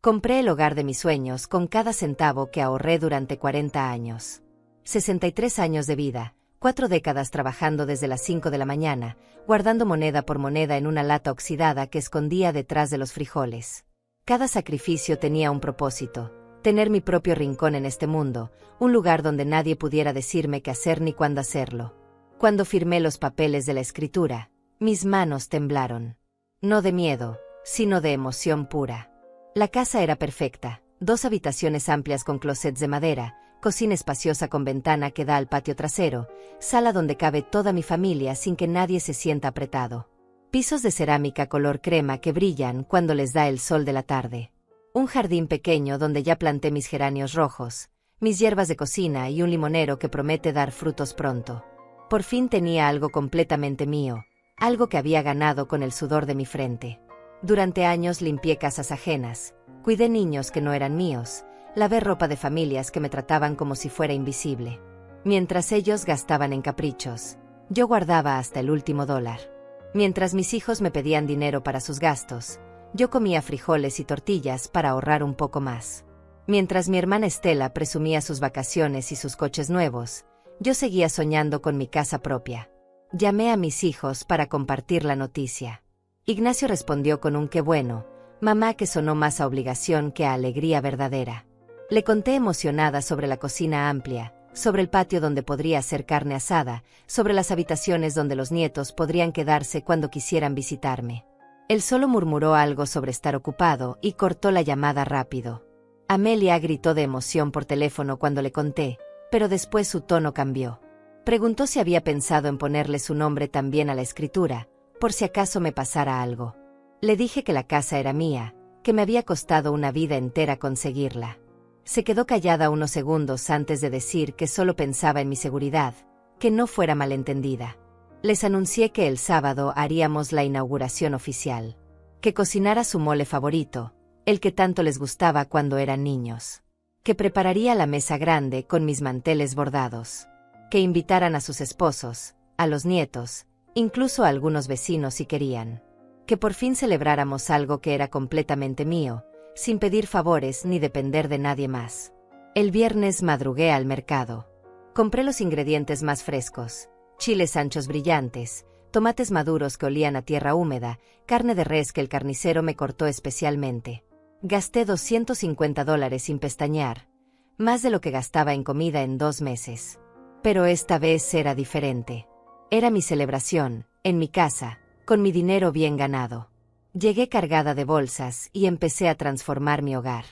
Compré el hogar de mis sueños con cada centavo que ahorré durante 40 años. 63 años de vida, 4 décadas trabajando desde las 5 de la mañana, guardando moneda por moneda en una lata oxidada que escondía detrás de los frijoles. Cada sacrificio tenía un propósito: tener mi propio rincón en este mundo, un lugar donde nadie pudiera decirme qué hacer ni cuándo hacerlo. Cuando firmé los papeles de la escritura, mis manos temblaron. No de miedo, sino de emoción pura. La casa era perfecta: 2 habitaciones amplias con closets de madera, cocina espaciosa con ventana que da al patio trasero, sala donde cabe toda mi familia sin que nadie se sienta apretado. Pisos de cerámica color crema que brillan cuando les da el sol de la tarde. Un jardín pequeño donde ya planté mis geranios rojos, mis hierbas de cocina y un limonero que promete dar frutos pronto. Por fin tenía algo completamente mío, algo que había ganado con el sudor de mi frente. Durante años limpié casas ajenas, cuidé niños que no eran míos, lavé ropa de familias que me trataban como si fuera invisible. Mientras ellos gastaban en caprichos, yo guardaba hasta el último dólar. Mientras mis hijos me pedían dinero para sus gastos, yo comía frijoles y tortillas para ahorrar un poco más. Mientras mi hermana Estela presumía sus vacaciones y sus coches nuevos, yo seguía soñando con mi casa propia. Llamé a mis hijos para compartir la noticia. Ignacio respondió con un qué bueno, mamá, que sonó más a obligación que a alegría verdadera. Le conté emocionada sobre la cocina amplia, sobre el patio donde podría hacer carne asada, sobre las habitaciones donde los nietos podrían quedarse cuando quisieran visitarme. Él solo murmuró algo sobre estar ocupado y cortó la llamada rápido. Amelia gritó de emoción por teléfono cuando le conté, pero después su tono cambió. Preguntó si había pensado en ponerle su nombre también a la escritura, por si acaso me pasara algo. Le dije que la casa era mía, que me había costado una vida entera conseguirla. Se quedó callada unos segundos antes de decir que solo pensaba en mi seguridad, que no fuera malentendida. Les anuncié que el sábado haríamos la inauguración oficial, que cocinara su mole favorito, el que tanto les gustaba cuando eran niños, que prepararía la mesa grande con mis manteles bordados, que invitaran a sus esposos, a los nietos, incluso a algunos vecinos si querían, que por fin celebráramos algo que era completamente mío, sin pedir favores ni depender de nadie más. El viernes madrugué al mercado. Compré los ingredientes más frescos: chiles anchos brillantes, tomates maduros que olían a tierra húmeda, carne de res que el carnicero me cortó especialmente. Gasté $250 sin pestañear, más de lo que gastaba en comida en 2 meses. Pero esta vez era diferente. Era mi celebración, en mi casa, con mi dinero bien ganado. Llegué cargada de bolsas y empecé a transformar mi hogar.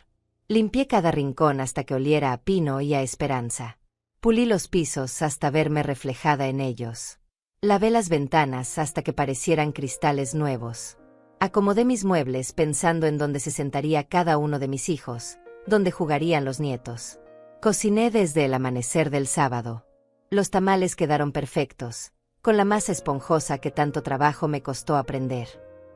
Limpié cada rincón hasta que oliera a pino y a esperanza. Pulí los pisos hasta verme reflejada en ellos. Lavé las ventanas hasta que parecieran cristales nuevos. Acomodé mis muebles pensando en dónde se sentaría cada uno de mis hijos, dónde jugarían los nietos. Cociné desde el amanecer del sábado. Los tamales quedaron perfectos, con la masa esponjosa que tanto trabajo me costó aprender.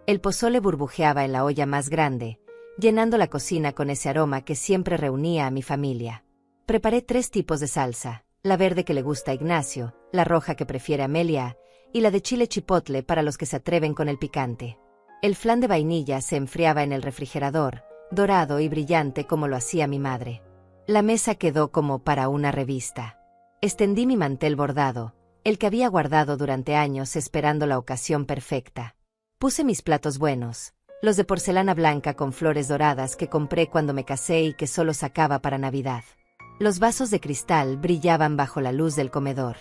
El pozole burbujeaba en la olla más grande, llenando la cocina con ese aroma que siempre reunía a mi familia. Preparé 3 tipos de salsa: la verde que le gusta a Ignacio, la roja que prefiere Amelia, y la de chile chipotle para los que se atreven con el picante. El flan de vainilla se enfriaba en el refrigerador, dorado y brillante como lo hacía mi madre. La mesa quedó como para una revista. Extendí mi mantel bordado, el que había guardado durante años esperando la ocasión perfecta. Puse mis platos buenos, los de porcelana blanca con flores doradas que compré cuando me casé y que solo sacaba para Navidad. Los vasos de cristal brillaban bajo la luz del comedor.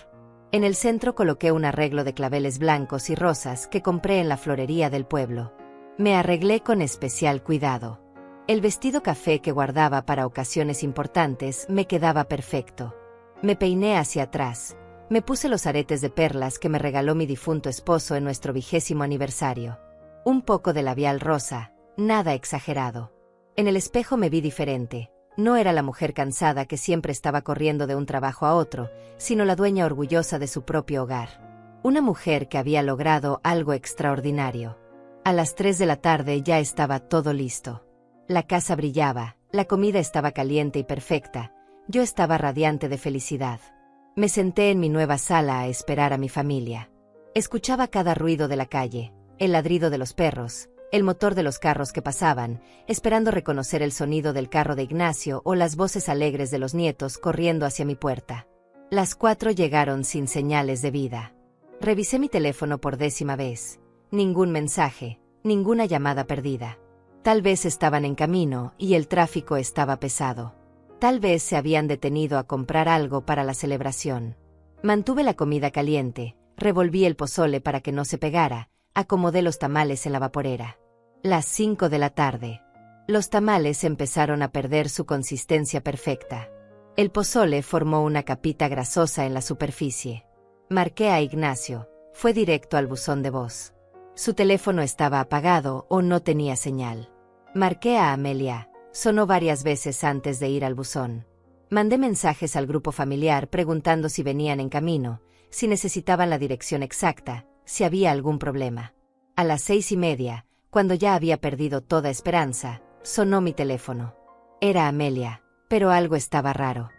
En el centro coloqué un arreglo de claveles blancos y rosas que compré en la florería del pueblo. Me arreglé con especial cuidado. El vestido café que guardaba para ocasiones importantes me quedaba perfecto. Me peiné hacia atrás. Me puse los aretes de perlas que me regaló mi difunto esposo en nuestro 20º aniversario. Un poco de labial rosa, nada exagerado. En el espejo me vi diferente. No era la mujer cansada que siempre estaba corriendo de un trabajo a otro, sino la dueña orgullosa de su propio hogar. Una mujer que había logrado algo extraordinario. A las 3 de la tarde ya estaba todo listo. La casa brillaba, la comida estaba caliente y perfecta. Yo estaba radiante de felicidad. Me senté en mi nueva sala a esperar a mi familia. Escuchaba cada ruido de la calle, el ladrido de los perros, el motor de los carros que pasaban, esperando reconocer el sonido del carro de Ignacio o las voces alegres de los nietos corriendo hacia mi puerta. Las 4 llegaron sin señales de vida. Revisé mi teléfono por 10ª vez. Ningún mensaje, ninguna llamada perdida. Tal vez estaban en camino y el tráfico estaba pesado. Tal vez se habían detenido a comprar algo para la celebración. Mantuve la comida caliente, revolví el pozole para que no se pegara, acomodé los tamales en la vaporera. Las 5 de la tarde. Los tamales empezaron a perder su consistencia perfecta. El pozole formó una capita grasosa en la superficie. Marqué a Ignacio, fue directo al buzón de voz. Su teléfono estaba apagado o no tenía señal. Marqué a Amelia, sonó varias veces antes de ir al buzón. Mandé mensajes al grupo familiar preguntando si venían en camino, si necesitaban la dirección exacta, si había algún problema. A las 6:30, cuando ya había perdido toda esperanza, sonó mi teléfono. Era Amelia, pero algo estaba raro.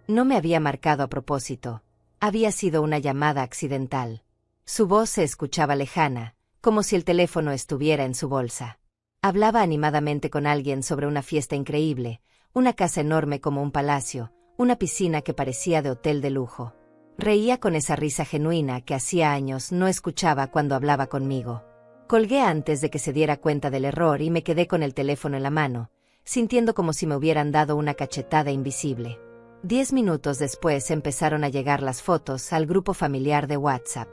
No me había marcado a propósito. Había sido una llamada accidental. Su voz se escuchaba lejana, como si el teléfono estuviera en su bolsa. Hablaba animadamente con alguien sobre una fiesta increíble, una casa enorme como un palacio, una piscina que parecía de hotel de lujo. Reía con esa risa genuina que hacía años no escuchaba cuando hablaba conmigo. Colgué antes de que se diera cuenta del error y me quedé con el teléfono en la mano, sintiendo como si me hubieran dado una cachetada invisible. 10 minutos después empezaron a llegar las fotos al grupo familiar de WhatsApp.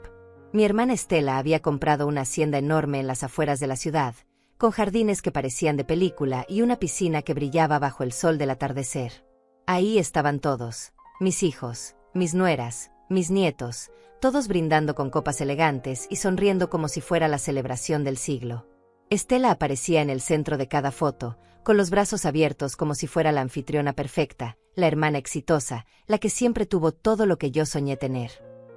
Mi hermana Estela había comprado una hacienda enorme en las afueras de la ciudad, con jardines que parecían de película y una piscina que brillaba bajo el sol del atardecer. Ahí estaban todos, mis hijos, mis nueras, mis nietos, todos brindando con copas elegantes y sonriendo como si fuera la celebración del siglo. Estela aparecía en el centro de cada foto, con los brazos abiertos como si fuera la anfitriona perfecta, la hermana exitosa, la que siempre tuvo todo lo que yo soñé tener.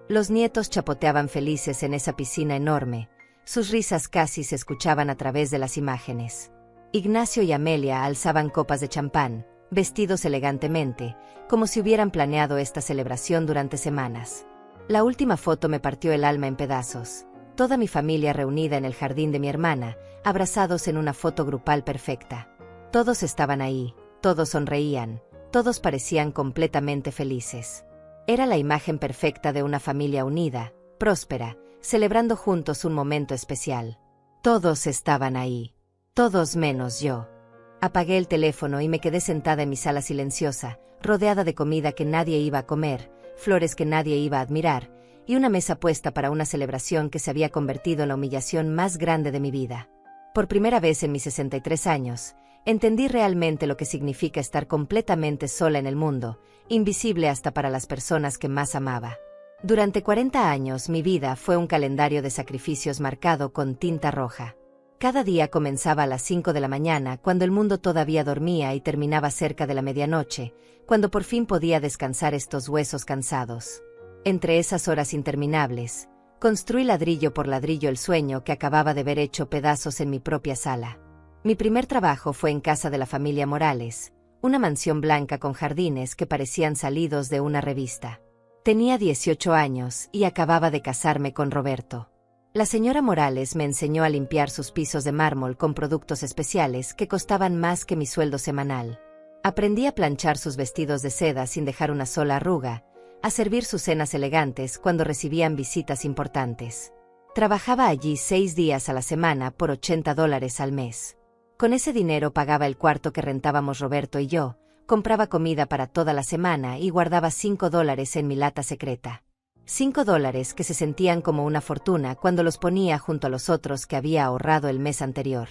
Los nietos chapoteaban felices en esa piscina enorme, sus risas casi se escuchaban a través de las imágenes. Ignacio y Amelia alzaban copas de champán, vestidos elegantemente, como si hubieran planeado esta celebración durante semanas. La última foto me partió el alma en pedazos. Toda mi familia reunida en el jardín de mi hermana, abrazados en una foto grupal perfecta. Todos estaban ahí, todos sonreían, todos parecían completamente felices. Era la imagen perfecta de una familia unida, próspera, celebrando juntos un momento especial. Todos estaban ahí. Todos menos yo. Apagué el teléfono y me quedé sentada en mi sala silenciosa, rodeada de comida que nadie iba a comer, flores que nadie iba a admirar, y una mesa puesta para una celebración que se había convertido en la humillación más grande de mi vida. Por primera vez en mis 63 años, entendí realmente lo que significa estar completamente sola en el mundo, invisible hasta para las personas que más amaba. Durante 40 años mi vida fue un calendario de sacrificios marcado con tinta roja. Cada día comenzaba a las 5 de la mañana, cuando el mundo todavía dormía, y terminaba cerca de la medianoche, cuando por fin podía descansar estos huesos cansados. Entre esas horas interminables, construí ladrillo por ladrillo el sueño que acababa de ver hecho pedazos en mi propia sala. Mi primer trabajo fue en casa de la familia Morales, una mansión blanca con jardines que parecían salidos de una revista. Tenía 18 años y acababa de casarme con Roberto. La señora Morales me enseñó a limpiar sus pisos de mármol con productos especiales que costaban más que mi sueldo semanal. Aprendí a planchar sus vestidos de seda sin dejar una sola arruga, a servir sus cenas elegantes cuando recibían visitas importantes. Trabajaba allí 6 días a la semana por $80 al mes. Con ese dinero pagaba el cuarto que rentábamos Roberto y yo, compraba comida para toda la semana y guardaba $5 en mi lata secreta. $5 que se sentían como una fortuna cuando los ponía junto a los otros que había ahorrado el mes anterior.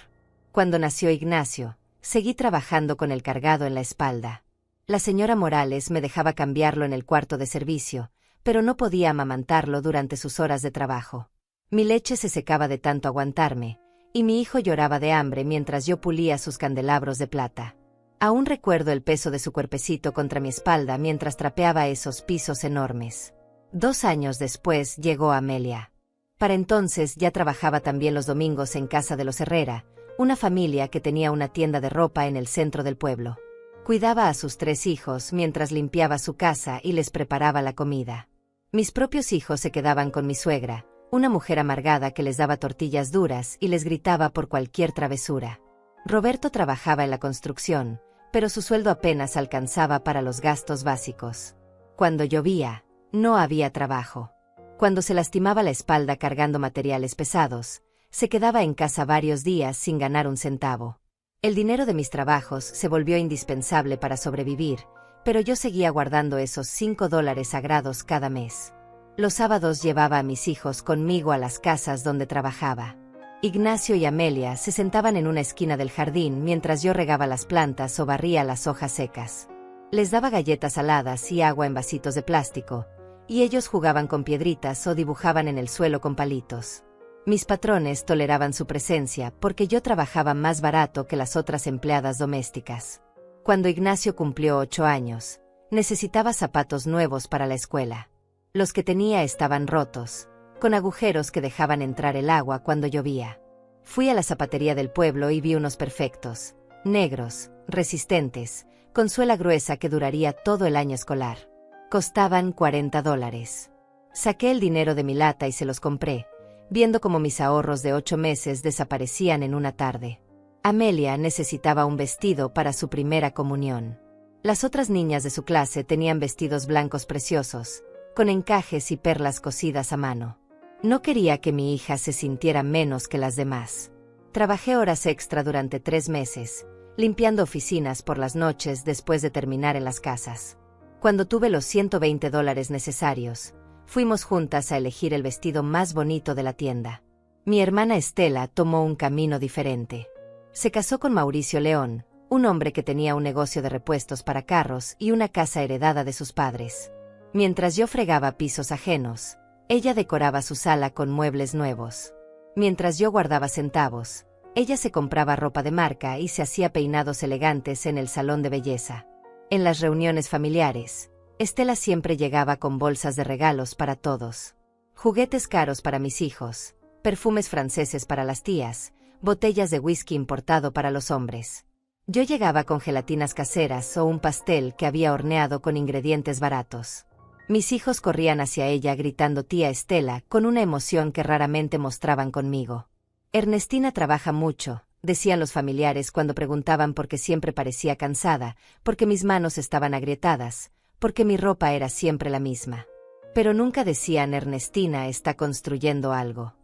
Cuando nació Ignacio, seguí trabajando con el cargado en la espalda. La señora Morales me dejaba cambiarlo en el cuarto de servicio, pero no podía amamantarlo durante sus horas de trabajo. Mi leche se secaba de tanto aguantarme, y mi hijo lloraba de hambre mientras yo pulía sus candelabros de plata. Aún recuerdo el peso de su cuerpecito contra mi espalda mientras trapeaba esos pisos enormes. 2 años después llegó Amelia. Para entonces ya trabajaba también los domingos en casa de los Herrera, una familia que tenía una tienda de ropa en el centro del pueblo. Cuidaba a sus 3 hijos mientras limpiaba su casa y les preparaba la comida. Mis propios hijos se quedaban con mi suegra, una mujer amargada que les daba tortillas duras y les gritaba por cualquier travesura. Roberto trabajaba en la construcción, pero su sueldo apenas alcanzaba para los gastos básicos. Cuando llovía, no había trabajo. Cuando se lastimaba la espalda cargando materiales pesados, se quedaba en casa varios días sin ganar un centavo. El dinero de mis trabajos se volvió indispensable para sobrevivir, pero yo seguía guardando esos $5 sagrados cada mes. Los sábados llevaba a mis hijos conmigo a las casas donde trabajaba. Ignacio y Amelia se sentaban en una esquina del jardín mientras yo regaba las plantas o barría las hojas secas. Les daba galletas saladas y agua en vasitos de plástico, y ellos jugaban con piedritas o dibujaban en el suelo con palitos. Mis patrones toleraban su presencia porque yo trabajaba más barato que las otras empleadas domésticas. Cuando Ignacio cumplió 8 años, necesitaba zapatos nuevos para la escuela. Los que tenía estaban rotos, con agujeros que dejaban entrar el agua cuando llovía. Fui a la zapatería del pueblo y vi unos perfectos, negros, resistentes, con suela gruesa que duraría todo el año escolar. Costaban $40. Saqué el dinero de mi lata y se los compré, viendo cómo mis ahorros de 8 meses desaparecían en una tarde. Amelia necesitaba un vestido para su primera comunión. Las otras niñas de su clase tenían vestidos blancos preciosos, con encajes y perlas cosidas a mano. No quería que mi hija se sintiera menos que las demás. Trabajé horas extra durante 3 meses, limpiando oficinas por las noches después de terminar en las casas. Cuando tuve los $120 necesarios, fuimos juntas a elegir el vestido más bonito de la tienda. Mi hermana Estela tomó un camino diferente. Se casó con Mauricio León, un hombre que tenía un negocio de repuestos para carros y una casa heredada de sus padres. Mientras yo fregaba pisos ajenos, ella decoraba su sala con muebles nuevos. Mientras yo guardaba centavos, ella se compraba ropa de marca y se hacía peinados elegantes en el salón de belleza. En las reuniones familiares, Estela siempre llegaba con bolsas de regalos para todos. Juguetes caros para mis hijos, perfumes franceses para las tías, botellas de whisky importado para los hombres. Yo llegaba con gelatinas caseras o un pastel que había horneado con ingredientes baratos. Mis hijos corrían hacia ella gritando «Tía Estela» con una emoción que raramente mostraban conmigo. Ernestina trabaja mucho, decían los familiares cuando preguntaban por qué siempre parecía cansada, porque mis manos estaban agrietadas, porque mi ropa era siempre la misma. Pero nunca decían «Ernestina está construyendo algo».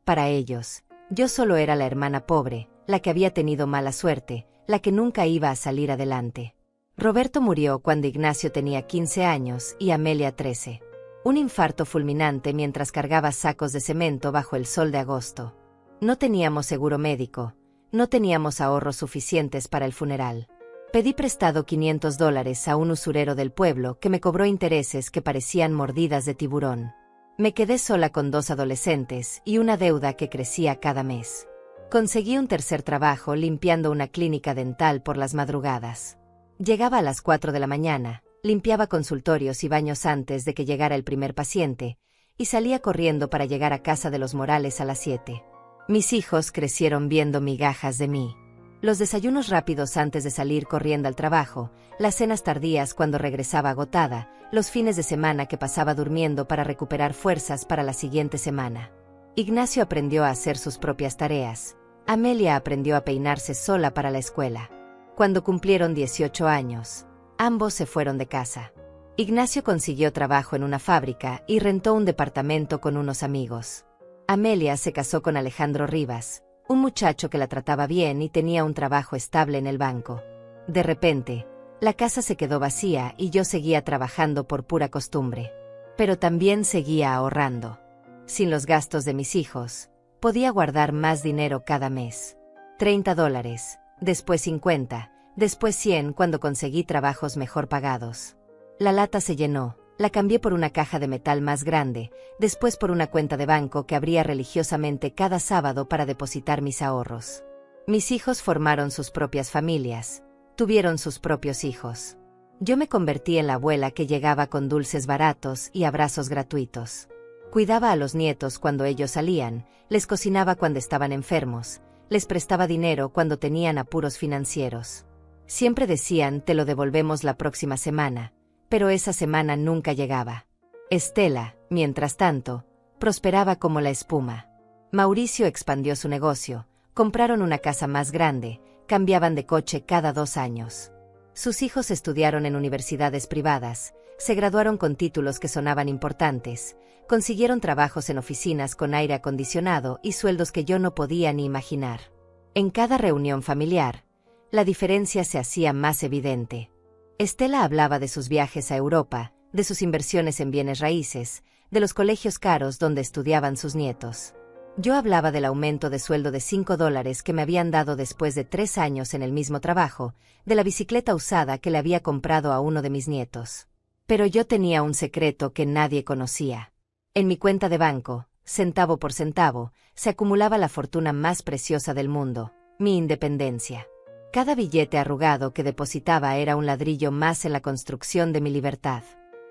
Para ellos, yo solo era la hermana pobre, la que había tenido mala suerte, la que nunca iba a salir adelante. Roberto murió cuando Ignacio tenía 15 años y Amelia 13. Un infarto fulminante mientras cargaba sacos de cemento bajo el sol de agosto. No teníamos seguro médico, no teníamos ahorros suficientes para el funeral. Pedí prestado $500 a un usurero del pueblo que me cobró intereses que parecían mordidas de tiburón. Me quedé sola con 2 adolescentes y una deuda que crecía cada mes. Conseguí un tercer trabajo limpiando una clínica dental por las madrugadas. Llegaba a las 4 de la mañana, limpiaba consultorios y baños antes de que llegara el primer paciente, y salía corriendo para llegar a casa de los Morales a las 7. Mis hijos crecieron viendo migajas de mí. Los desayunos rápidos antes de salir corriendo al trabajo, las cenas tardías cuando regresaba agotada, los fines de semana que pasaba durmiendo para recuperar fuerzas para la siguiente semana. Ignacio aprendió a hacer sus propias tareas. Amelia aprendió a peinarse sola para la escuela. Cuando cumplieron 18 años, ambos se fueron de casa. Ignacio consiguió trabajo en una fábrica y rentó un departamento con unos amigos. Amelia se casó con Alejandro Rivas, un muchacho que la trataba bien y tenía un trabajo estable en el banco. De repente, la casa se quedó vacía y yo seguía trabajando por pura costumbre. Pero también seguía ahorrando. Sin los gastos de mis hijos, podía guardar más dinero cada mes. $30, después 50, después 100 cuando conseguí trabajos mejor pagados. La lata se llenó, la cambié por una caja de metal más grande, después por una cuenta de banco que abría religiosamente cada sábado para depositar mis ahorros. Mis hijos formaron sus propias familias, tuvieron sus propios hijos. Yo me convertí en la abuela que llegaba con dulces baratos y abrazos gratuitos. Cuidaba a los nietos cuando ellos salían, les cocinaba cuando estaban enfermos, les prestaba dinero cuando tenían apuros financieros. Siempre decían «te lo devolvemos la próxima semana», pero esa semana nunca llegaba. Estela, mientras tanto, Prosperaba como la espuma. Mauricio expandió su negocio, compraron una casa más grande, cambiaban de coche cada 2 años. Sus hijos estudiaron en universidades privadas, se graduaron con títulos que sonaban importantes, consiguieron trabajos en oficinas con aire acondicionado y sueldos que yo no podía ni imaginar. En cada reunión familiar, la diferencia se hacía más evidente. Estela hablaba de sus viajes a Europa, de sus inversiones en bienes raíces, de los colegios caros donde estudiaban sus nietos. Yo hablaba del aumento de sueldo de $5 que me habían dado después de 3 años en el mismo trabajo, de la bicicleta usada que le había comprado a uno de mis nietos. Pero yo tenía un secreto que nadie conocía. En mi cuenta de banco, centavo por centavo, se acumulaba la fortuna más preciosa del mundo, mi independencia. Cada billete arrugado que depositaba era un ladrillo más en la construcción de mi libertad.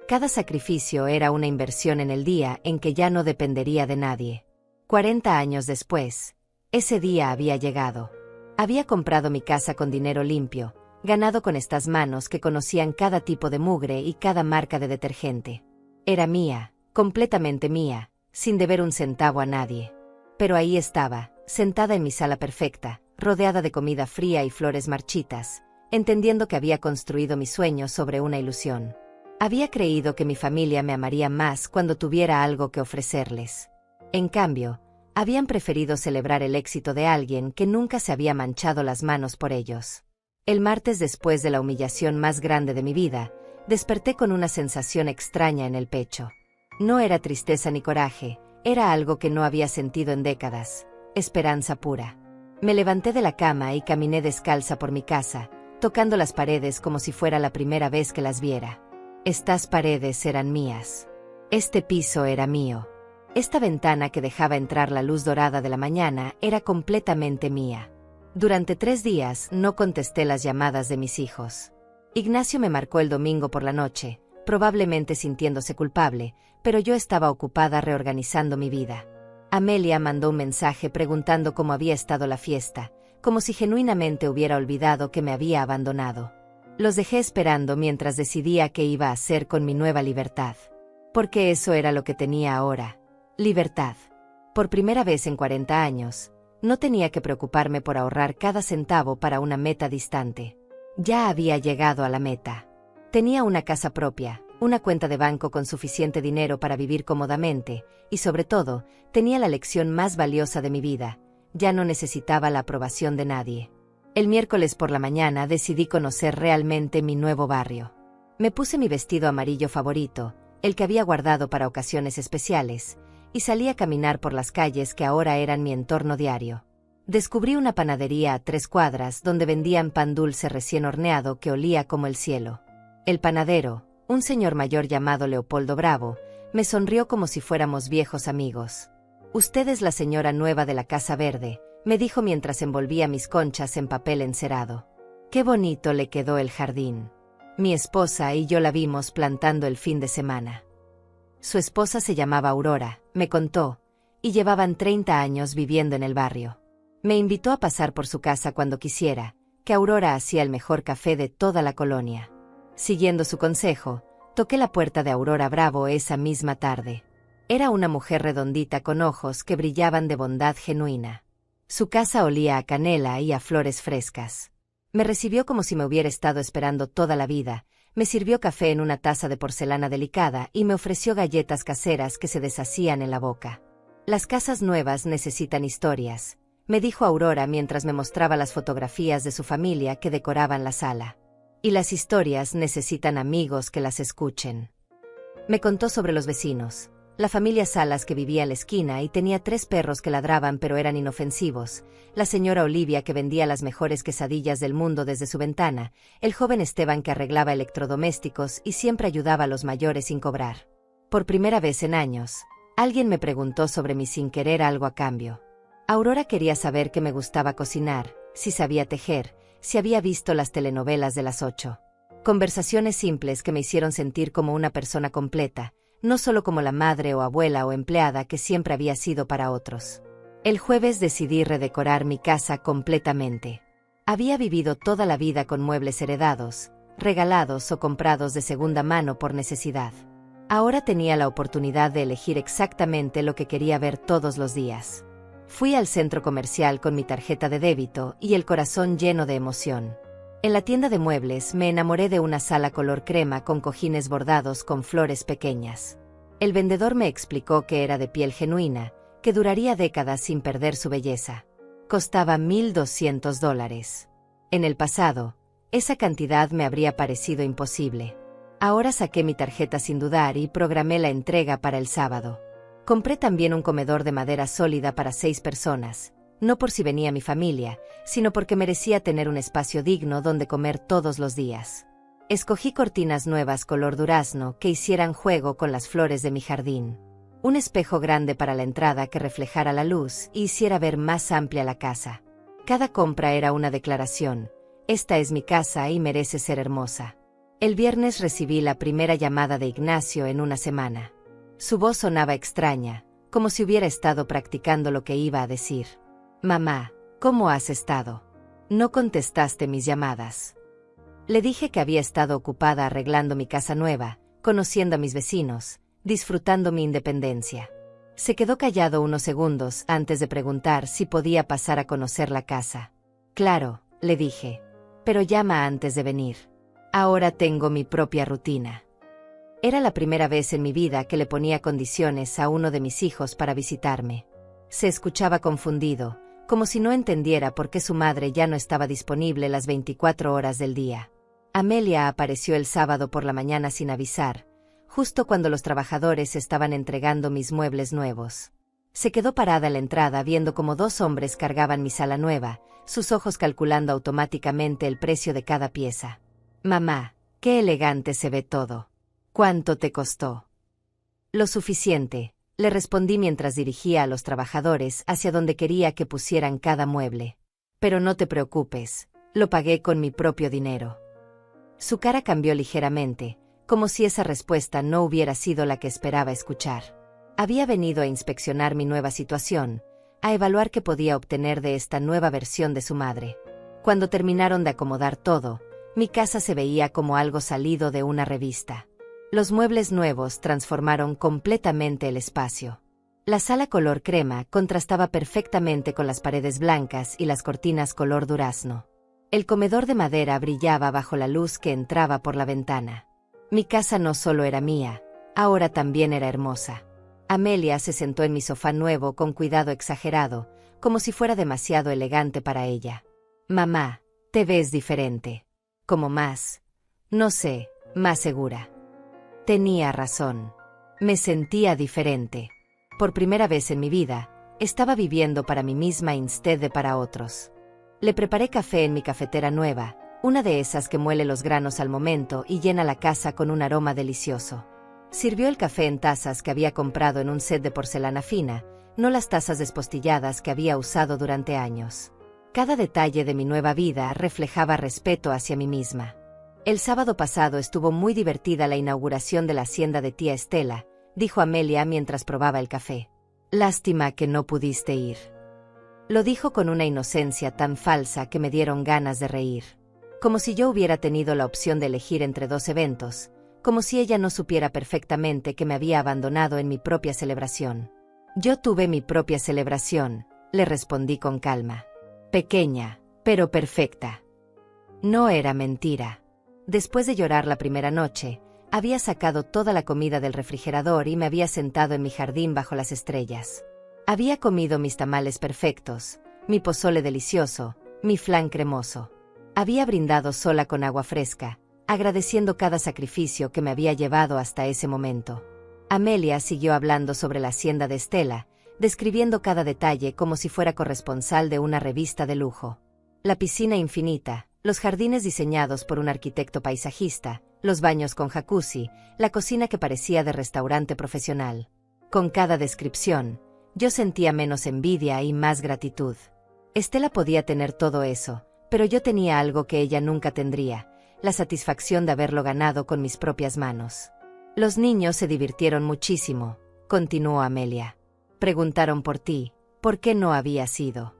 Cada sacrificio era una inversión en el día en que ya no dependería de nadie. 40 años después, ese día había llegado. Había comprado mi casa con dinero limpio, ganado con estas manos que conocían cada tipo de mugre y cada marca de detergente. Era mía, completamente mía, sin deber un centavo a nadie. Pero ahí estaba, sentada en mi sala perfecta, rodeada de comida fría y flores marchitas, entendiendo que había construido mi sueño sobre una ilusión. Había creído que mi familia me amaría más cuando tuviera algo que ofrecerles. En cambio, habían preferido celebrar el éxito de alguien que nunca se había manchado las manos por ellos. El martes, después de la humillación más grande de mi vida, desperté con una sensación extraña en el pecho. No era tristeza ni coraje, era algo que no había sentido en décadas, esperanza pura. Me levanté de la cama y caminé descalza por mi casa, tocando las paredes como si fuera la primera vez que las viera. Estas paredes eran mías. Este piso era mío. Esta ventana que dejaba entrar la luz dorada de la mañana era completamente mía. Durante 3 días no contesté las llamadas de mis hijos. Ignacio me marcó el domingo por la noche, probablemente sintiéndose culpable, pero yo estaba ocupada reorganizando mi vida. Amelia mandó un mensaje preguntando cómo había estado la fiesta, como si genuinamente hubiera olvidado que me había abandonado. Los dejé esperando mientras decidía qué iba a hacer con mi nueva libertad. Porque eso era lo que tenía ahora. Libertad. Por primera vez en 40 años, no tenía que preocuparme por ahorrar cada centavo para una meta distante. Ya había llegado a la meta. Tenía una casa propia, una cuenta de banco con suficiente dinero para vivir cómodamente, y sobre todo, tenía la lección más valiosa de mi vida: ya no necesitaba la aprobación de nadie. El miércoles por la mañana decidí conocer realmente mi nuevo barrio. Me puse mi vestido amarillo favorito, el que había guardado para ocasiones especiales, y salí a caminar por las calles que ahora eran mi entorno diario. Descubrí una panadería a 3 cuadras donde vendían pan dulce recién horneado que olía como el cielo. El panadero, un señor mayor llamado Leopoldo Bravo, me sonrió como si fuéramos viejos amigos. «Usted es la señora nueva de la Casa Verde», me dijo mientras envolvía mis conchas en papel encerado. Qué bonito le quedó el jardín. Mi esposa y yo la vimos plantando el fin de semana. Su esposa se llamaba Aurora, me contó, y llevaban 30 años viviendo en el barrio. Me invitó a pasar por su casa cuando quisiera, que Aurora hacía el mejor café de toda la colonia. Siguiendo su consejo, toqué la puerta de Aurora Bravo esa misma tarde. Era una mujer redondita con ojos que brillaban de bondad genuina. Su casa olía a canela y a flores frescas. Me recibió como si me hubiera estado esperando toda la vida, me sirvió café en una taza de porcelana delicada y me ofreció galletas caseras que se deshacían en la boca. Las casas nuevas necesitan historias, me dijo Aurora mientras me mostraba las fotografías de su familia que decoraban la sala. Y las historias necesitan amigos que las escuchen. Me contó sobre los vecinos. La familia Salas que vivía en la esquina y tenía 3 perros que ladraban pero eran inofensivos, la señora Olivia que vendía las mejores quesadillas del mundo desde su ventana, el joven Esteban que arreglaba electrodomésticos y siempre ayudaba a los mayores sin cobrar. Por primera vez en años, alguien me preguntó sobre mi sin querer algo a cambio. Aurora quería saber que me gustaba cocinar, si sabía tejer, si había visto las telenovelas de las 8. Conversaciones simples que me hicieron sentir como una persona completa, no solo como la madre o abuela o empleada que siempre había sido para otros. El jueves decidí redecorar mi casa completamente. Había vivido toda la vida con muebles heredados, regalados o comprados de segunda mano por necesidad. Ahora tenía la oportunidad de elegir exactamente lo que quería ver todos los días. Fui al centro comercial con mi tarjeta de débito y el corazón lleno de emoción. En la tienda de muebles me enamoré de una sala color crema con cojines bordados con flores pequeñas. El vendedor me explicó que era de piel genuina, que duraría décadas sin perder su belleza. Costaba $1,200. En el pasado, esa cantidad me habría parecido imposible. Ahora saqué mi tarjeta sin dudar y programé la entrega para el sábado. Compré también un comedor de madera sólida para 6 personas, no por si venía mi familia, sino porque merecía tener un espacio digno donde comer todos los días. Escogí cortinas nuevas color durazno que hicieran juego con las flores de mi jardín. Un espejo grande para la entrada que reflejara la luz y hiciera ver más amplia la casa. Cada compra era una declaración: esta es mi casa y merece ser hermosa. El viernes recibí la primera llamada de Ignacio en una semana. Su voz sonaba extraña, como si hubiera estado practicando lo que iba a decir. «Mamá, ¿cómo has estado? No contestaste mis llamadas». Le dije que había estado ocupada arreglando mi casa nueva, conociendo a mis vecinos, disfrutando mi independencia. Se quedó callado unos segundos antes de preguntar si podía pasar a conocer la casa. «Claro», le dije, «pero llama antes de venir. Ahora tengo mi propia rutina». Era la primera vez en mi vida que le ponía condiciones a uno de mis hijos para visitarme. Se escuchaba confundido, como si no entendiera por qué su madre ya no estaba disponible las 24 horas del día. Amelia apareció el sábado por la mañana sin avisar, justo cuando los trabajadores estaban entregando mis muebles nuevos. Se quedó parada en la entrada viendo cómo 2 hombres cargaban mi sala nueva, sus ojos calculando automáticamente el precio de cada pieza. «Mamá, qué elegante se ve todo. ¿Cuánto te costó?» «Lo suficiente», le respondí mientras dirigía a los trabajadores hacia donde quería que pusieran cada mueble. «Pero no te preocupes, lo pagué con mi propio dinero». Su cara cambió ligeramente, como si esa respuesta no hubiera sido la que esperaba escuchar. Había venido a inspeccionar mi nueva situación, a evaluar qué podía obtener de esta nueva versión de su madre. Cuando terminaron de acomodar todo, mi casa se veía como algo salido de una revista. Los muebles nuevos transformaron completamente el espacio. La sala color crema contrastaba perfectamente con las paredes blancas y las cortinas color durazno. El comedor de madera brillaba bajo la luz que entraba por la ventana. Mi casa no solo era mía, ahora también era hermosa. Amelia se sentó en mi sofá nuevo con cuidado exagerado, como si fuera demasiado elegante para ella. «Mamá, te ves diferente. Como más, no sé, más segura». Tenía razón. Me sentía diferente. Por primera vez en mi vida, estaba viviendo para mí misma instead de para otros. Le preparé café en mi cafetera nueva, una de esas que muele los granos al momento y llena la casa con un aroma delicioso. Sirvió el café en tazas que había comprado en un set de porcelana fina, no las tazas despostilladas que había usado durante años. Cada detalle de mi nueva vida reflejaba respeto hacia mí misma. «El sábado pasado estuvo muy divertida la inauguración de la hacienda de tía Estela», dijo Amelia mientras probaba el café. «Lástima que no pudiste ir». Lo dijo con una inocencia tan falsa que me dieron ganas de reír. Como si yo hubiera tenido la opción de elegir entre 2 eventos, como si ella no supiera perfectamente que me había abandonado en mi propia celebración. «Yo tuve mi propia celebración», le respondí con calma. «Pequeña, pero perfecta». No era mentira. Después de llorar la primera noche, había sacado toda la comida del refrigerador y me había sentado en mi jardín bajo las estrellas. Había comido mis tamales perfectos, mi pozole delicioso, mi flan cremoso. Había brindado sola con agua fresca, agradeciendo cada sacrificio que me había llevado hasta ese momento. Amelia siguió hablando sobre la hacienda de Estela, describiendo cada detalle como si fuera corresponsal de una revista de lujo. La piscina infinita, los jardines diseñados por un arquitecto paisajista, los baños con jacuzzi, la cocina que parecía de restaurante profesional. Con cada descripción, yo sentía menos envidia y más gratitud. Estela podía tener todo eso, pero yo tenía algo que ella nunca tendría, la satisfacción de haberlo ganado con mis propias manos. «Los niños se divirtieron muchísimo», continuó Amelia. «Preguntaron por ti, ¿por qué no habías ido?»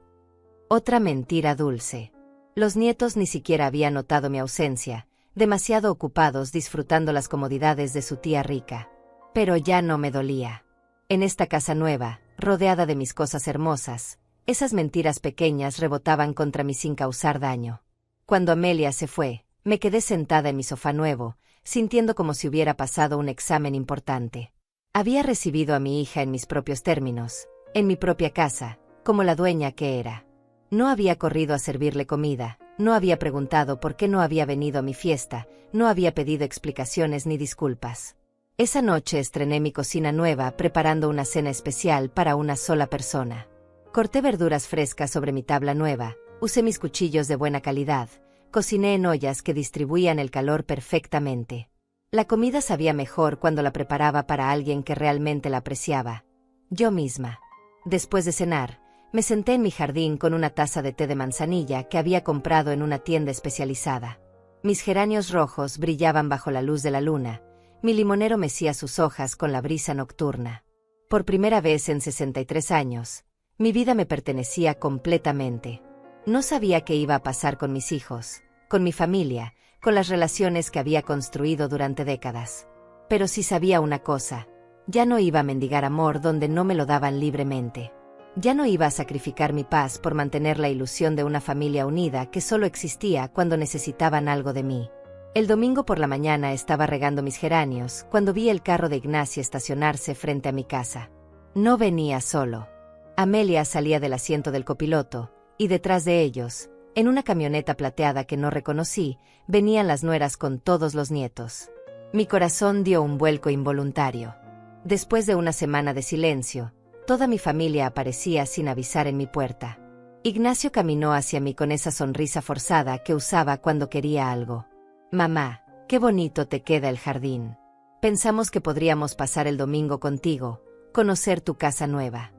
Otra mentira dulce. Los nietos ni siquiera habían notado mi ausencia, demasiado ocupados disfrutando las comodidades de su tía rica. Pero ya no me dolía. En esta casa nueva, rodeada de mis cosas hermosas, esas mentiras pequeñas rebotaban contra mí sin causar daño. Cuando Amelia se fue, me quedé sentada en mi sofá nuevo, sintiendo como si hubiera pasado un examen importante. Había recibido a mi hija en mis propios términos, en mi propia casa, como la dueña que era. No había corrido a servirle comida, no había preguntado por qué no había venido a mi fiesta, no había pedido explicaciones ni disculpas. Esa noche estrené mi cocina nueva preparando una cena especial para una sola persona. Corté verduras frescas sobre mi tabla nueva, usé mis cuchillos de buena calidad, cociné en ollas que distribuían el calor perfectamente. La comida sabía mejor cuando la preparaba para alguien que realmente la apreciaba. Yo misma. Después de cenar, me senté en mi jardín con una taza de té de manzanilla que había comprado en una tienda especializada. Mis geranios rojos brillaban bajo la luz de la luna, mi limonero mecía sus hojas con la brisa nocturna. Por primera vez en 63 años, mi vida me pertenecía completamente. No sabía qué iba a pasar con mis hijos, con mi familia, con las relaciones que había construido durante décadas. Pero sí sabía una cosa, ya no iba a mendigar amor donde no me lo daban libremente. Ya no iba a sacrificar mi paz por mantener la ilusión de una familia unida que solo existía cuando necesitaban algo de mí. El domingo por la mañana estaba regando mis geranios cuando vi el carro de Ignacio estacionarse frente a mi casa. No venía solo. Amelia salía del asiento del copiloto, y detrás de ellos, en una camioneta plateada que no reconocí, venían las nueras con todos los nietos. Mi corazón dio un vuelco involuntario. Después de una semana de silencio, toda mi familia aparecía sin avisar en mi puerta. Ignacio caminó hacia mí con esa sonrisa forzada que usaba cuando quería algo. «Mamá, qué bonito te queda el jardín. Pensamos que podríamos pasar el domingo contigo, conocer tu casa nueva».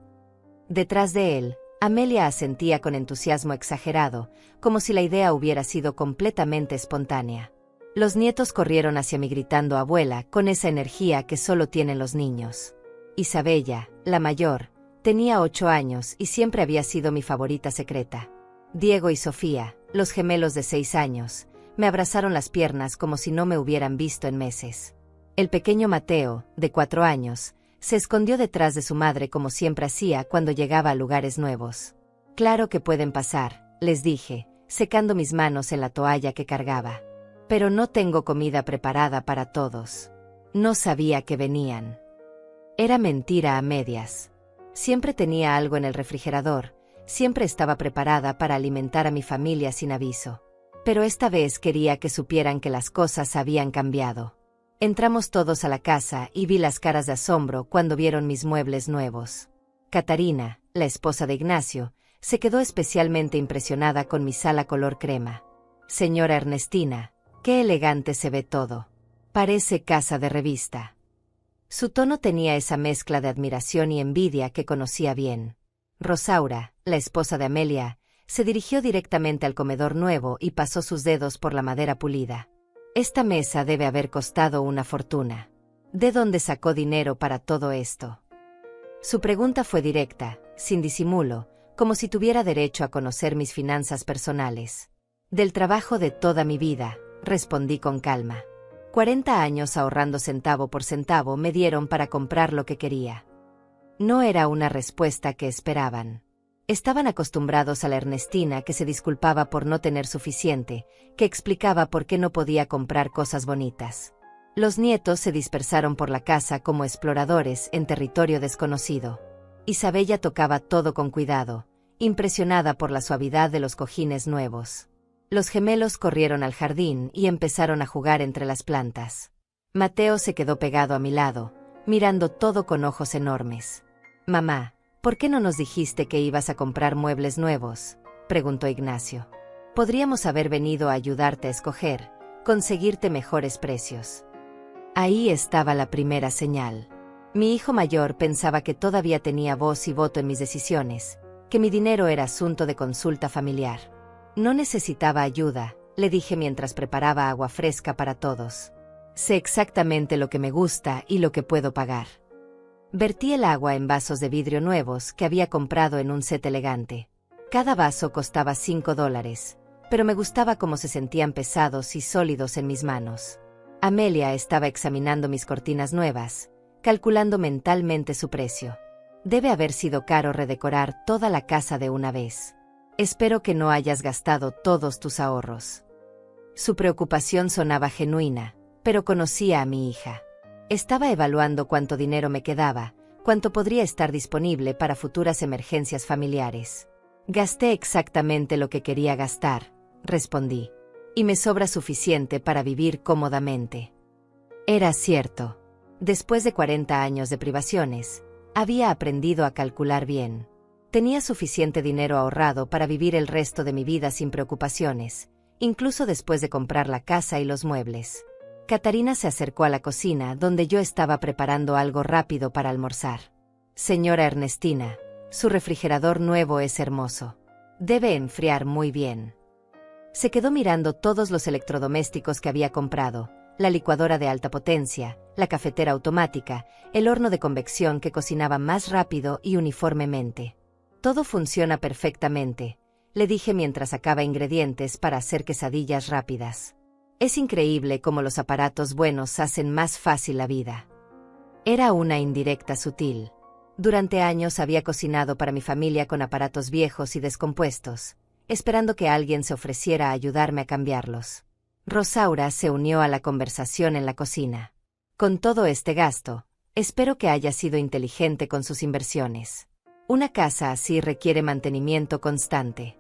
Detrás de él, Amelia asentía con entusiasmo exagerado, como si la idea hubiera sido completamente espontánea. Los nietos corrieron hacia mí gritando «abuela» con esa energía que solo tienen los niños. Isabella, la mayor, tenía 8 años y siempre había sido mi favorita secreta. Diego y Sofía, los gemelos de 6 años, me abrazaron las piernas como si no me hubieran visto en meses. El pequeño Mateo, de 4 años, se escondió detrás de su madre como siempre hacía cuando llegaba a lugares nuevos. «Claro que pueden pasar», les dije, secando mis manos en la toalla que cargaba. «Pero no tengo comida preparada para todos». No sabía que venían. Era mentira a medias. Siempre tenía algo en el refrigerador, siempre estaba preparada para alimentar a mi familia sin aviso. Pero esta vez quería que supieran que las cosas habían cambiado. Entramos todos a la casa y vi las caras de asombro cuando vieron mis muebles nuevos. Catarina, la esposa de Ignacio, se quedó especialmente impresionada con mi sala color crema. «Señora Ernestina, qué elegante se ve todo. Parece casa de revista». Su tono tenía esa mezcla de admiración y envidia que conocía bien. Rosaura, la esposa de Amelia, se dirigió directamente al comedor nuevo y pasó sus dedos por la madera pulida. «Esta mesa debe haber costado una fortuna. ¿De dónde sacó dinero para todo esto?». Su pregunta fue directa, sin disimulo, como si tuviera derecho a conocer mis finanzas personales. «Del trabajo de toda mi vida», respondí con calma. 40 años ahorrando centavo por centavo me dieron para comprar lo que quería. No era una respuesta que esperaban. Estaban acostumbrados a la Ernestina que se disculpaba por no tener suficiente, que explicaba por qué no podía comprar cosas bonitas. Los nietos se dispersaron por la casa como exploradores en territorio desconocido. Isabella tocaba todo con cuidado, impresionada por la suavidad de los cojines nuevos. Los gemelos corrieron al jardín y empezaron a jugar entre las plantas. Mateo se quedó pegado a mi lado, mirando todo con ojos enormes. «Mamá, ¿por qué no nos dijiste que ibas a comprar muebles nuevos?», preguntó Ignacio. «Podríamos haber venido a ayudarte a escoger, conseguirte mejores precios». Ahí estaba la primera señal. Mi hijo mayor pensaba que todavía tenía voz y voto en mis decisiones, que mi dinero era asunto de consulta familiar. «No necesitaba ayuda», le dije mientras preparaba agua fresca para todos. «Sé exactamente lo que me gusta y lo que puedo pagar». Vertí el agua en vasos de vidrio nuevos que había comprado en un set elegante. Cada vaso costaba $5, pero me gustaba cómo se sentían pesados y sólidos en mis manos. Amelia estaba examinando mis cortinas nuevas, calculando mentalmente su precio. Debe haber sido caro redecorar toda la casa de una vez. Espero que no hayas gastado todos tus ahorros. Su preocupación sonaba genuina, pero conocía a mi hija. Estaba evaluando cuánto dinero me quedaba, cuánto podría estar disponible para futuras emergencias familiares. Gasté exactamente lo que quería gastar, respondí. Y me sobra suficiente para vivir cómodamente. Era cierto. Después de 40 años de privaciones, había aprendido a calcular bien. Tenía suficiente dinero ahorrado para vivir el resto de mi vida sin preocupaciones, incluso después de comprar la casa y los muebles. Catarina se acercó a la cocina donde yo estaba preparando algo rápido para almorzar. Señora Ernestina, su refrigerador nuevo es hermoso. Debe enfriar muy bien. Se quedó mirando todos los electrodomésticos que había comprado, la licuadora de alta potencia, la cafetera automática, el horno de convección que cocinaba más rápido y uniformemente. Todo funciona perfectamente, le dije mientras sacaba ingredientes para hacer quesadillas rápidas. Es increíble cómo los aparatos buenos hacen más fácil la vida. Era una indirecta sutil. Durante años había cocinado para mi familia con aparatos viejos y descompuestos, esperando que alguien se ofreciera a ayudarme a cambiarlos. Rosaura se unió a la conversación en la cocina. Con todo este gasto, espero que haya sido inteligente con sus inversiones. Una casa así requiere mantenimiento constante.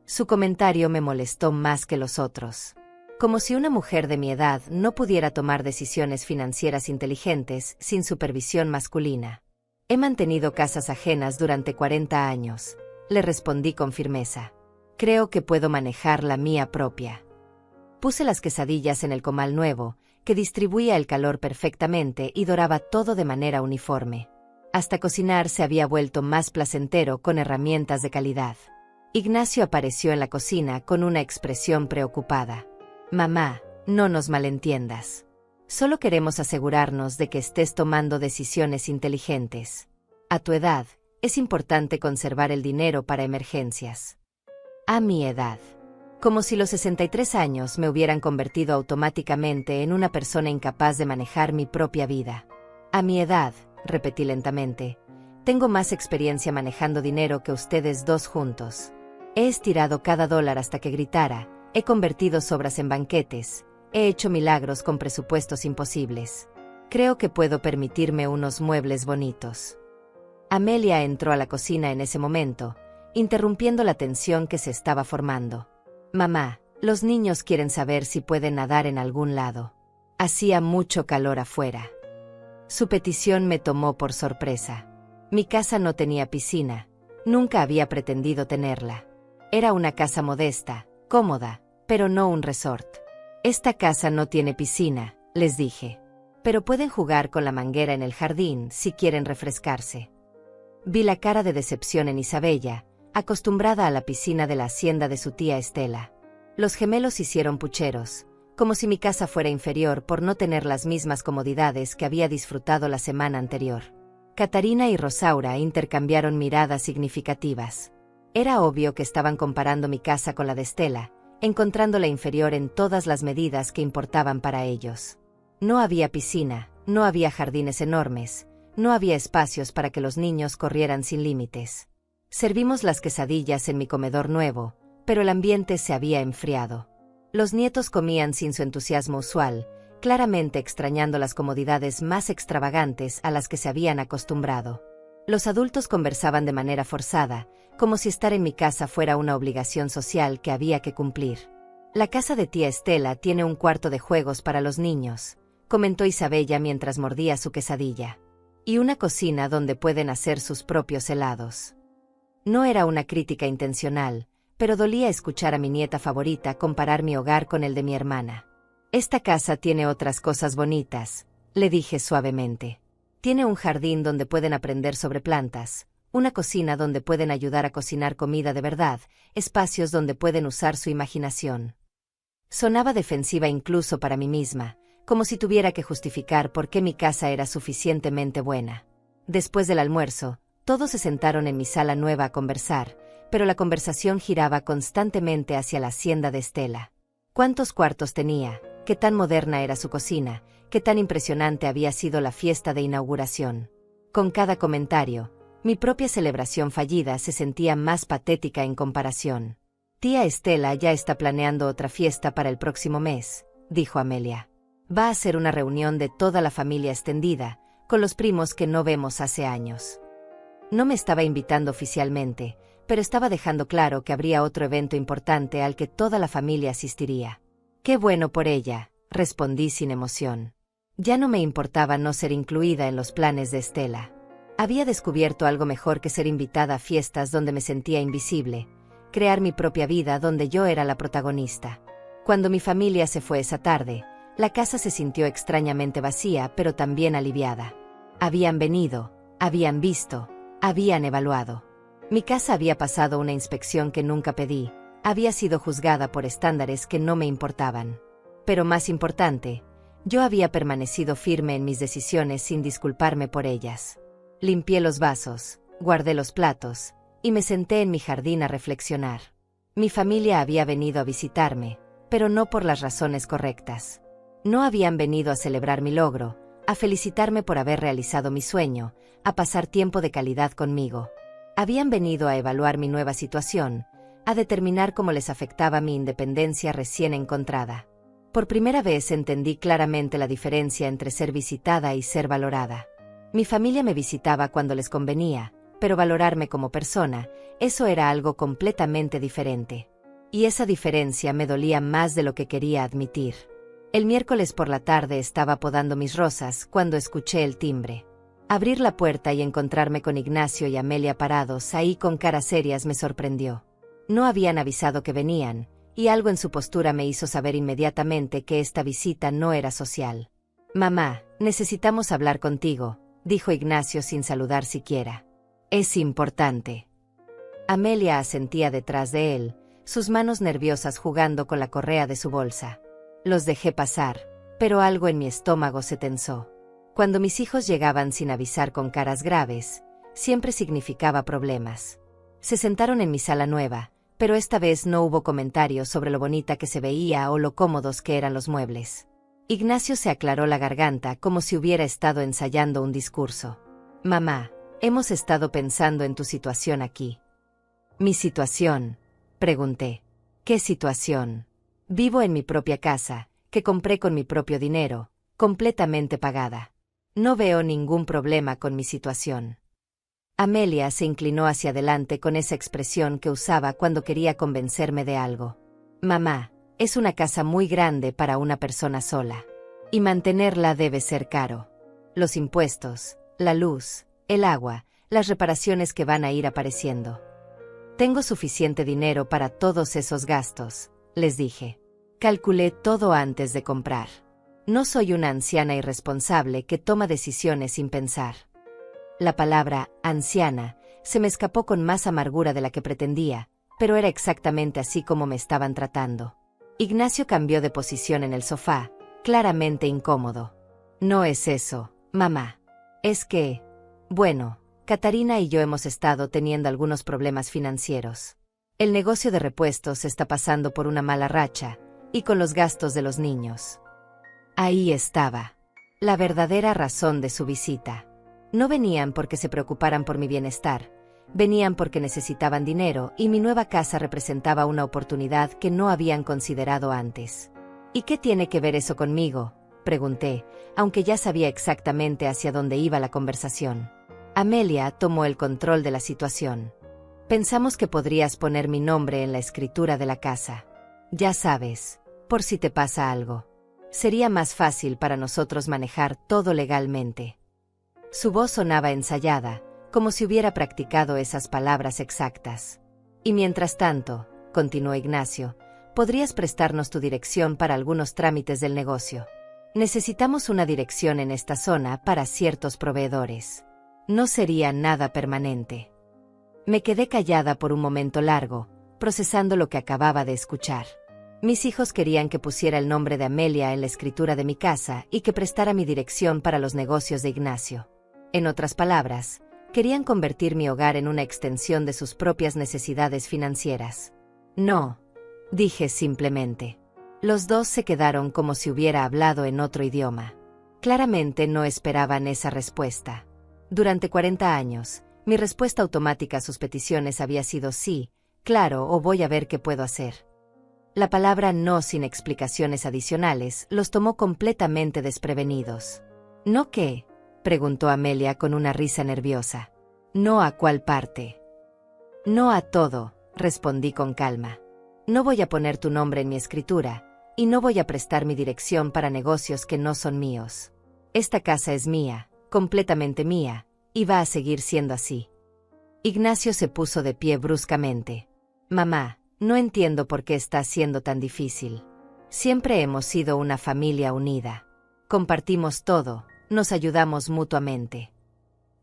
Su comentario me molestó más que los otros. Como si una mujer de mi edad no pudiera tomar decisiones financieras inteligentes sin supervisión masculina. He mantenido casas ajenas durante 40 años, le respondí con firmeza. Creo que puedo manejar la mía propia. Puse las quesadillas en el comal nuevo, que distribuía el calor perfectamente y doraba todo de manera uniforme. Hasta cocinar se había vuelto más placentero con herramientas de calidad. Ignacio apareció en la cocina con una expresión preocupada. Mamá, no nos malentiendas. Solo queremos asegurarnos de que estés tomando decisiones inteligentes. A tu edad, es importante conservar el dinero para emergencias. A mi edad. Como si los 63 años me hubieran convertido automáticamente en una persona incapaz de manejar mi propia vida. A mi edad, repetí lentamente, tengo más experiencia manejando dinero que ustedes dos juntos. He estirado cada dólar hasta que gritara, he convertido sobras en banquetes, he hecho milagros con presupuestos imposibles. Creo que puedo permitirme unos muebles bonitos. Amelia entró a la cocina en ese momento, interrumpiendo la tensión que se estaba formando. Mamá, los niños quieren saber si pueden nadar en algún lado. Hacía mucho calor afuera. Su petición me tomó por sorpresa. Mi casa no tenía piscina, nunca había pretendido tenerla. Era una casa modesta, cómoda, pero no un resort. Esta casa no tiene piscina, les dije. Pero pueden jugar con la manguera en el jardín si quieren refrescarse. Vi la cara de decepción en Isabella, acostumbrada a la piscina de la hacienda de su tía Estela. Los gemelos hicieron pucheros, como si mi casa fuera inferior por no tener las mismas comodidades que había disfrutado la semana anterior. Catarina y Rosaura intercambiaron miradas significativas. Era obvio que estaban comparando mi casa con la de Estela, encontrándola inferior en todas las medidas que importaban para ellos. No había piscina, no había jardines enormes, no había espacios para que los niños corrieran sin límites. Servimos las quesadillas en mi comedor nuevo, pero el ambiente se había enfriado. Los nietos comían sin su entusiasmo usual, claramente extrañando las comodidades más extravagantes a las que se habían acostumbrado. Los adultos conversaban de manera forzada, como si estar en mi casa fuera una obligación social que había que cumplir. La casa de tía Estela tiene un cuarto de juegos para los niños, comentó Isabella mientras mordía su quesadilla. Y una cocina donde pueden hacer sus propios helados. No era una crítica intencional, pero dolía escuchar a mi nieta favorita comparar mi hogar con el de mi hermana. Esta casa tiene otras cosas bonitas, le dije suavemente. Tiene un jardín donde pueden aprender sobre plantas, una cocina donde pueden ayudar a cocinar comida de verdad, espacios donde pueden usar su imaginación. Sonaba defensiva incluso para mí misma, como si tuviera que justificar por qué mi casa era suficientemente buena. Después del almuerzo, todos se sentaron en mi sala nueva a conversar, pero la conversación giraba constantemente hacia la hacienda de Estela. ¿Cuántos cuartos tenía? qué tan moderna era su cocina, qué tan impresionante había sido la fiesta de inauguración. Con cada comentario, mi propia celebración fallida se sentía más patética en comparación. Tía Estela ya está planeando otra fiesta para el próximo mes, dijo Amelia. Va a ser una reunión de toda la familia extendida, con los primos que no vemos hace años. No me estaba invitando oficialmente, pero estaba dejando claro que habría otro evento importante al que toda la familia asistiría. Qué bueno por ella, respondí sin emoción. Ya no me importaba no ser incluida en los planes de Estela. Había descubierto algo mejor que ser invitada a fiestas donde me sentía invisible, crear mi propia vida donde yo era la protagonista. Cuando mi familia se fue esa tarde, la casa se sintió extrañamente vacía, pero también aliviada. Habían venido, habían visto, habían evaluado. Mi casa había pasado una inspección que nunca pedí, había sido juzgada por estándares que no me importaban. Pero más importante, yo había permanecido firme en mis decisiones sin disculparme por ellas. Limpié los vasos, guardé los platos, y me senté en mi jardín a reflexionar. Mi familia había venido a visitarme, pero no por las razones correctas. No habían venido a celebrar mi logro, a felicitarme por haber realizado mi sueño, a pasar tiempo de calidad conmigo. Habían venido a evaluar mi nueva situación, a determinar cómo les afectaba mi independencia recién encontrada. Por primera vez entendí claramente la diferencia entre ser visitada y ser valorada. Mi familia me visitaba cuando les convenía, pero valorarme como persona, eso era algo completamente diferente. Y esa diferencia me dolía más de lo que quería admitir. El miércoles por la tarde estaba podando mis rosas cuando escuché el timbre. Abrir la puerta y encontrarme con Ignacio y Amelia parados ahí con caras serias me sorprendió. No habían avisado que venían, y algo en su postura me hizo saber inmediatamente que esta visita no era social. «Mamá, necesitamos hablar contigo», dijo Ignacio sin saludar siquiera. «Es importante». Amelia asentía detrás de él, sus manos nerviosas jugando con la correa de su bolsa. Los dejé pasar, pero algo en mi estómago se tensó. Cuando mis hijos llegaban sin avisar con caras graves, siempre significaba problemas. Se sentaron en mi sala nueva, pero esta vez no hubo comentarios sobre lo bonita que se veía o lo cómodos que eran los muebles. Ignacio se aclaró la garganta como si hubiera estado ensayando un discurso. «Mamá, hemos estado pensando en tu situación aquí». «¿Mi situación?», pregunté. «¿Qué situación?». «Vivo en mi propia casa, que compré con mi propio dinero, completamente pagada. No veo ningún problema con mi situación». Amelia se inclinó hacia adelante con esa expresión que usaba cuando quería convencerme de algo. «Mamá, es una casa muy grande para una persona sola. Y mantenerla debe ser caro. Los impuestos, la luz, el agua, las reparaciones que van a ir apareciendo. Tengo suficiente dinero para todos esos gastos», les dije. «Calculé todo antes de comprar. No soy una anciana irresponsable que toma decisiones sin pensar». La palabra «anciana» se me escapó con más amargura de la que pretendía, pero era exactamente así como me estaban tratando. Ignacio cambió de posición en el sofá, claramente incómodo. «No es eso, mamá. Es que... bueno, Catarina y yo hemos estado teniendo algunos problemas financieros. El negocio de repuestos está pasando por una mala racha, y con los gastos de los niños». Ahí estaba la verdadera razón de su visita. No venían porque se preocuparan por mi bienestar, venían porque necesitaban dinero y mi nueva casa representaba una oportunidad que no habían considerado antes. «¿Y qué tiene que ver eso conmigo?», pregunté, aunque ya sabía exactamente hacia dónde iba la conversación. Amelia tomó el control de la situación. «Pensamos que podrías poner mi nombre en la escritura de la casa. Ya sabes, por si te pasa algo. Sería más fácil para nosotros manejar todo legalmente». Su voz sonaba ensayada, como si hubiera practicado esas palabras exactas. «Y mientras tanto», continuó Ignacio, «podrías prestarnos tu dirección para algunos trámites del negocio. Necesitamos una dirección en esta zona para ciertos proveedores. No sería nada permanente». Me quedé callada por un momento largo, procesando lo que acababa de escuchar. Mis hijos querían que pusiera el nombre de Amelia en la escritura de mi casa y que prestara mi dirección para los negocios de Ignacio. En otras palabras, querían convertir mi hogar en una extensión de sus propias necesidades financieras. «No», dije simplemente. Los dos se quedaron como si hubiera hablado en otro idioma. Claramente no esperaban esa respuesta. Durante 40 años, mi respuesta automática a sus peticiones había sido sí, claro o voy a ver qué puedo hacer. La palabra no sin explicaciones adicionales los tomó completamente desprevenidos. ¿No qué?, preguntó Amelia con una risa nerviosa. ¿No a cuál parte? No a todo, respondí con calma. No voy a poner tu nombre en mi escritura, y no voy a prestar mi dirección para negocios que no son míos. Esta casa es mía, completamente mía, y va a seguir siendo así. Ignacio se puso de pie bruscamente. Mamá, no entiendo por qué está siendo tan difícil. Siempre hemos sido una familia unida. Compartimos todo, nos ayudamos mutuamente.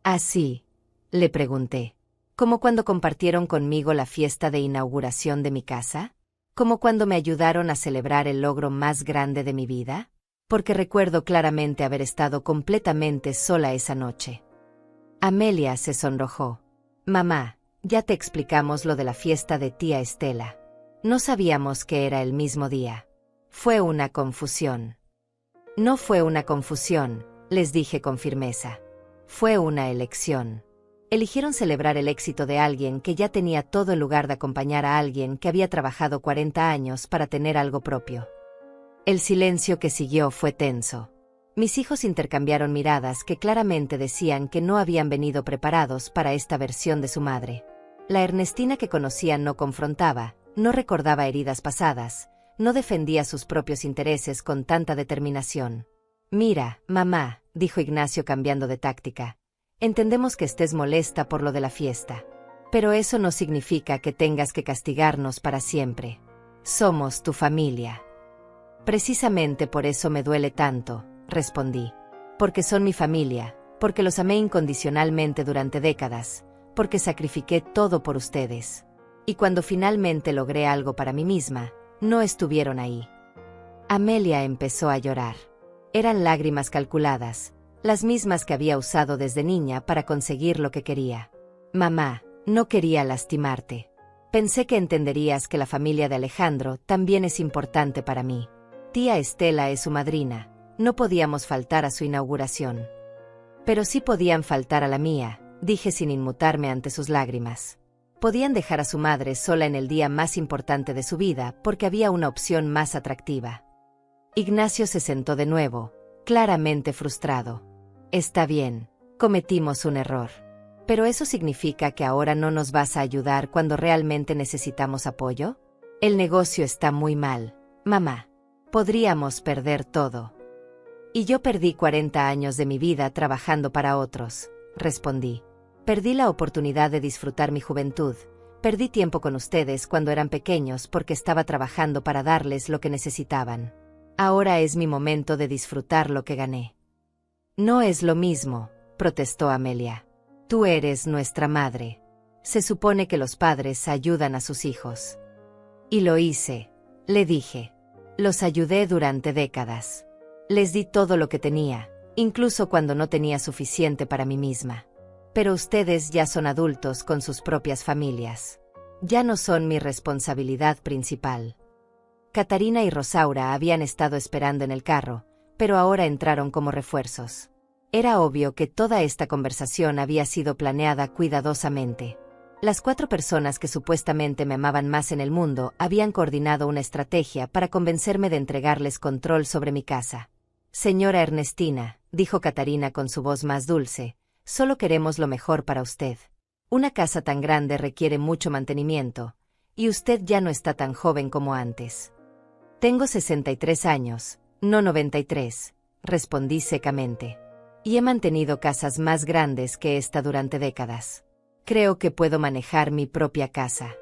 ¿Así?, le pregunté. ¿Como cuando compartieron conmigo la fiesta de inauguración de mi casa? ¿Como cuando me ayudaron a celebrar el logro más grande de mi vida? Porque recuerdo claramente haber estado completamente sola esa noche. Amelia se sonrojó. Mamá, ya te explicamos lo de la fiesta de tía Estela. No sabíamos que era el mismo día. Fue una confusión. No fue una confusión, les dije con firmeza. Fue una elección. Eligieron celebrar el éxito de alguien que ya tenía todo en lugar de acompañar a alguien que había trabajado 40 años para tener algo propio. El silencio que siguió fue tenso. Mis hijos intercambiaron miradas que claramente decían que no habían venido preparados para esta versión de su madre. La Ernestina que conocían no confrontaba, no recordaba heridas pasadas, no defendía sus propios intereses con tanta determinación. Mira, mamá, dijo Ignacio cambiando de táctica. Entendemos que estés molesta por lo de la fiesta. Pero eso no significa que tengas que castigarnos para siempre. Somos tu familia. Precisamente por eso me duele tanto, respondí. Porque son mi familia, porque los amé incondicionalmente durante décadas, porque sacrifiqué todo por ustedes. Y cuando finalmente logré algo para mí misma, no estuvieron ahí. Amelia empezó a llorar. Eran lágrimas calculadas, las mismas que había usado desde niña para conseguir lo que quería. Mamá, no quería lastimarte. Pensé que entenderías que la familia de Alejandro también es importante para mí. Tía Estela es su madrina, no podíamos faltar a su inauguración. Pero sí podían faltar a la mía, dije sin inmutarme ante sus lágrimas. Podían dejar a su madre sola en el día más importante de su vida porque había una opción más atractiva. Ignacio se sentó de nuevo, claramente frustrado. Está bien, cometimos un error. ¿Pero eso significa que ahora no nos vas a ayudar cuando realmente necesitamos apoyo? El negocio está muy mal, mamá. Podríamos perder todo. Y yo perdí 40 años de mi vida trabajando para otros, respondí. Perdí la oportunidad de disfrutar mi juventud. Perdí tiempo con ustedes cuando eran pequeños porque estaba trabajando para darles lo que necesitaban. Ahora es mi momento de disfrutar lo que gané. No es lo mismo, protestó Amelia. Tú eres nuestra madre. Se supone que los padres ayudan a sus hijos. Y lo hice, le dije. Los ayudé durante décadas. Les di todo lo que tenía, incluso cuando no tenía suficiente para mí misma. Pero ustedes ya son adultos con sus propias familias. Ya no son mi responsabilidad principal. Catarina y Rosaura habían estado esperando en el carro, pero ahora entraron como refuerzos. Era obvio que toda esta conversación había sido planeada cuidadosamente. Las 4 personas que supuestamente me amaban más en el mundo habían coordinado una estrategia para convencerme de entregarles control sobre mi casa. Señora Ernestina, dijo Catarina con su voz más dulce, solo queremos lo mejor para usted. Una casa tan grande requiere mucho mantenimiento, y usted ya no está tan joven como antes. Tengo 63 años, no 93, respondí secamente. Y he mantenido casas más grandes que esta durante décadas. Creo que puedo manejar mi propia casa.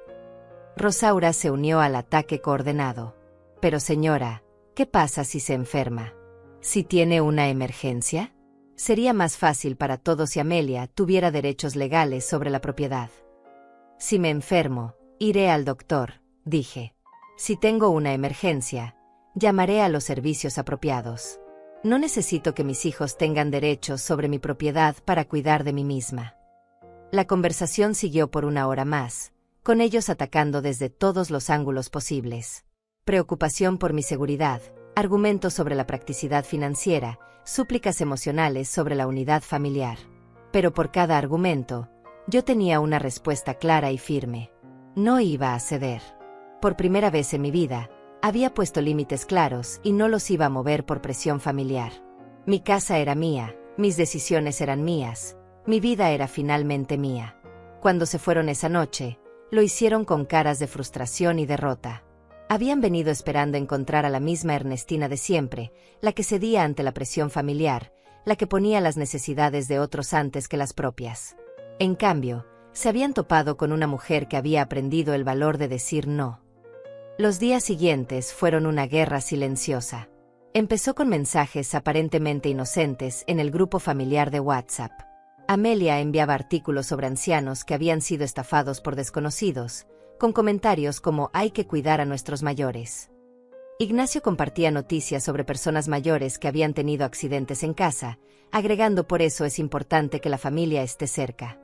Rosaura se unió al ataque coordenado. Pero señora, ¿qué pasa si se enferma? ¿Si tiene una emergencia? Sería más fácil para todos si Amelia tuviera derechos legales sobre la propiedad. Si me enfermo, iré al doctor, dije. Si tengo una emergencia, llamaré a los servicios apropiados. No necesito que mis hijos tengan derechos sobre mi propiedad para cuidar de mí misma. La conversación siguió por 1 hora más, con ellos atacando desde todos los ángulos posibles. preocupación por mi seguridad, argumentos sobre la practicidad financiera, súplicas emocionales sobre la unidad familiar. Pero por cada argumento, yo tenía una respuesta clara y firme. No iba a ceder. Por primera vez en mi vida, había puesto límites claros y no los iba a mover por presión familiar. Mi casa era mía, mis decisiones eran mías, mi vida era finalmente mía. Cuando se fueron esa noche, lo hicieron con caras de frustración y derrota. Habían venido esperando encontrar a la misma Ernestina de siempre, la que cedía ante la presión familiar, la que ponía las necesidades de otros antes que las propias. En cambio, se habían topado con una mujer que había aprendido el valor de decir no. Los días siguientes fueron una guerra silenciosa. Empezó con mensajes aparentemente inocentes en el grupo familiar de WhatsApp. Amelia enviaba artículos sobre ancianos que habían sido estafados por desconocidos, con comentarios como «hay que cuidar a nuestros mayores». Ignacio compartía noticias sobre personas mayores que habían tenido accidentes en casa, agregando «por eso es importante que la familia esté cerca».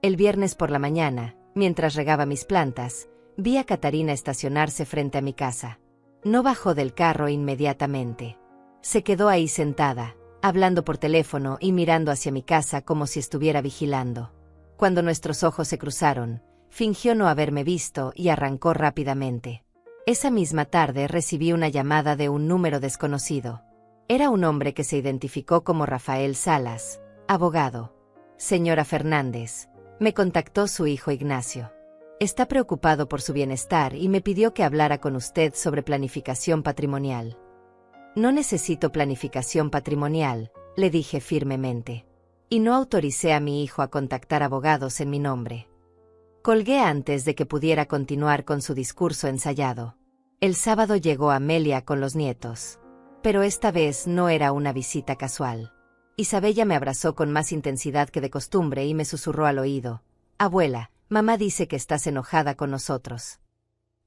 El viernes por la mañana, mientras regaba mis plantas, vi a Catarina estacionarse frente a mi casa. No bajó del carro inmediatamente. Se quedó ahí sentada, hablando por teléfono y mirando hacia mi casa como si estuviera vigilando. Cuando nuestros ojos se cruzaron, fingió no haberme visto y arrancó rápidamente. Esa misma tarde recibí una llamada de un número desconocido. Era un hombre que se identificó como Rafael Salas, abogado. «Señora Fernández», me contactó su hijo Ignacio. «Está preocupado por su bienestar y me pidió que hablara con usted sobre planificación patrimonial». «No necesito planificación patrimonial», le dije firmemente. Y no autoricé a mi hijo a contactar abogados en mi nombre. Colgué antes de que pudiera continuar con su discurso ensayado. El sábado llegó Amelia con los nietos. Pero esta vez no era una visita casual. Isabella me abrazó con más intensidad que de costumbre y me susurró al oído: «Abuela, mamá dice que estás enojada con nosotros».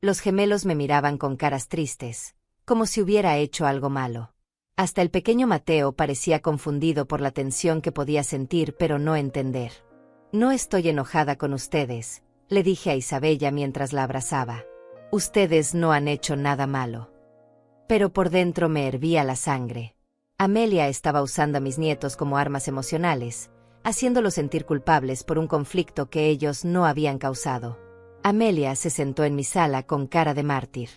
Los gemelos me miraban con caras tristes, como si hubiera hecho algo malo. Hasta el pequeño Mateo parecía confundido por la tensión que podía sentir pero no entender. «No estoy enojada con ustedes», le dije a Isabella mientras la abrazaba. «Ustedes no han hecho nada malo». Pero por dentro me hervía la sangre. Amelia estaba usando a mis nietos como armas emocionales, haciéndolos sentir culpables por un conflicto que ellos no habían causado. Amelia se sentó en mi sala con cara de mártir.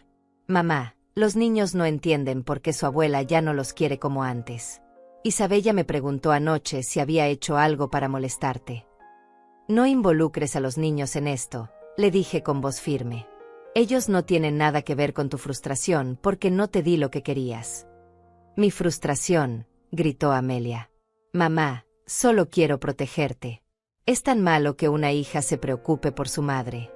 «Mamá, los niños no entienden por qué su abuela ya no los quiere como antes. Isabella me preguntó anoche si había hecho algo para molestarte». «No involucres a los niños en esto», le dije con voz firme. «Ellos no tienen nada que ver con tu frustración porque no te di lo que querías». «Mi frustración», gritó Amelia. «Mamá, solo quiero protegerte. Es tan malo que una hija se preocupe por su madre».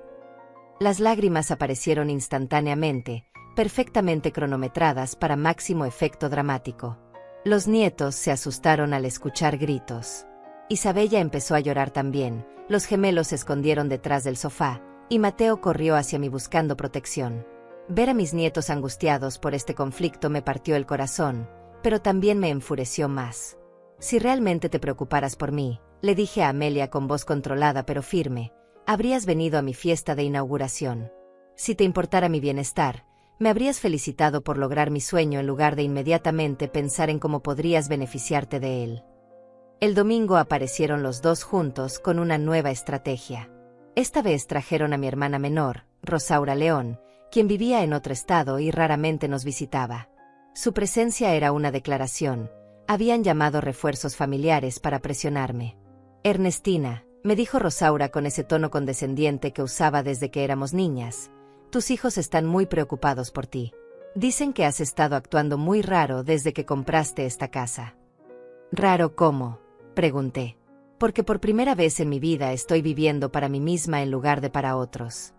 Las lágrimas aparecieron instantáneamente, perfectamente cronometradas para máximo efecto dramático. Los nietos se asustaron al escuchar gritos. Isabella empezó a llorar también, los gemelos se escondieron detrás del sofá, y Mateo corrió hacia mí buscando protección. Ver a mis nietos angustiados por este conflicto me partió el corazón, pero también me enfureció más. «Si realmente te preocuparas por mí», le dije a Amelia con voz controlada pero firme, «habrías venido a mi fiesta de inauguración. Si te importara mi bienestar, me habrías felicitado por lograr mi sueño en lugar de inmediatamente pensar en cómo podrías beneficiarte de él». El domingo aparecieron los dos juntos con una nueva estrategia. Esta vez trajeron a mi hermana menor, Rosaura León, quien vivía en otro estado y raramente nos visitaba. Su presencia era una declaración. Habían llamado refuerzos familiares para presionarme. «Ernestina», me dijo Rosaura con ese tono condescendiente que usaba desde que éramos niñas, «tus hijos están muy preocupados por ti. Dicen que has estado actuando muy raro desde que compraste esta casa». «¿Raro cómo?», pregunté. «Porque por primera vez en mi vida estoy viviendo para mí misma en lugar de para otros».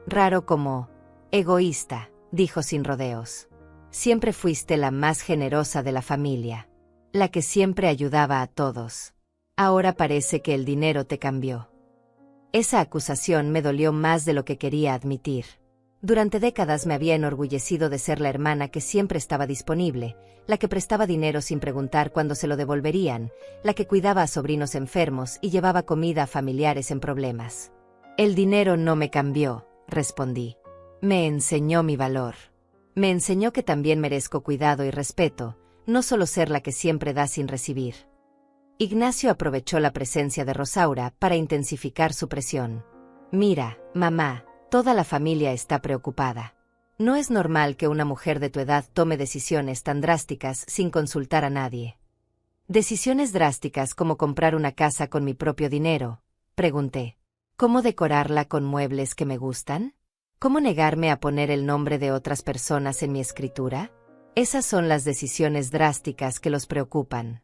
«Raro como egoísta», dijo sin rodeos. «Siempre fuiste la más generosa de la familia, la que siempre ayudaba a todos. Ahora parece que el dinero te cambió». Esa acusación me dolió más de lo que quería admitir. Durante décadas me había enorgullecido de ser la hermana que siempre estaba disponible, la que prestaba dinero sin preguntar cuándo se lo devolverían, la que cuidaba a sobrinos enfermos y llevaba comida a familiares en problemas. «El dinero no me cambió», respondí. «Me enseñó mi valor». Me enseñó que también merezco cuidado y respeto, no solo ser la que siempre da sin recibir. Ignacio aprovechó la presencia de Rosaura para intensificar su presión. Mira, mamá, toda la familia está preocupada. No es normal que una mujer de tu edad tome decisiones tan drásticas sin consultar a nadie. ¿Decisiones drásticas como comprar una casa con mi propio dinero?, pregunté. ¿Cómo decorarla con muebles que me gustan? ¿Cómo negarme a poner el nombre de otras personas en mi escritura? Esas son las decisiones drásticas que los preocupan.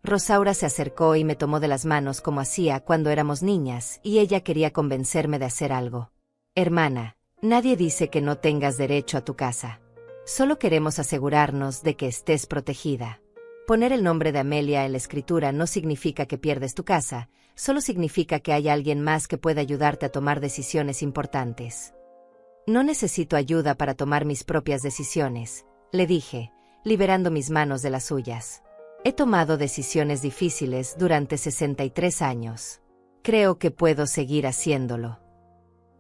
Rosaura se acercó y me tomó de las manos como hacía cuando éramos niñas, y ella quería convencerme de hacer algo. Hermana, nadie dice que no tengas derecho a tu casa. Solo queremos asegurarnos de que estés protegida. Poner el nombre de Amelia en la escritura no significa que pierdes tu casa, solo significa que hay alguien más que pueda ayudarte a tomar decisiones importantes. No necesito ayuda para tomar mis propias decisiones, le dije, liberando mis manos de las suyas. He tomado decisiones difíciles durante 63 años. Creo que puedo seguir haciéndolo.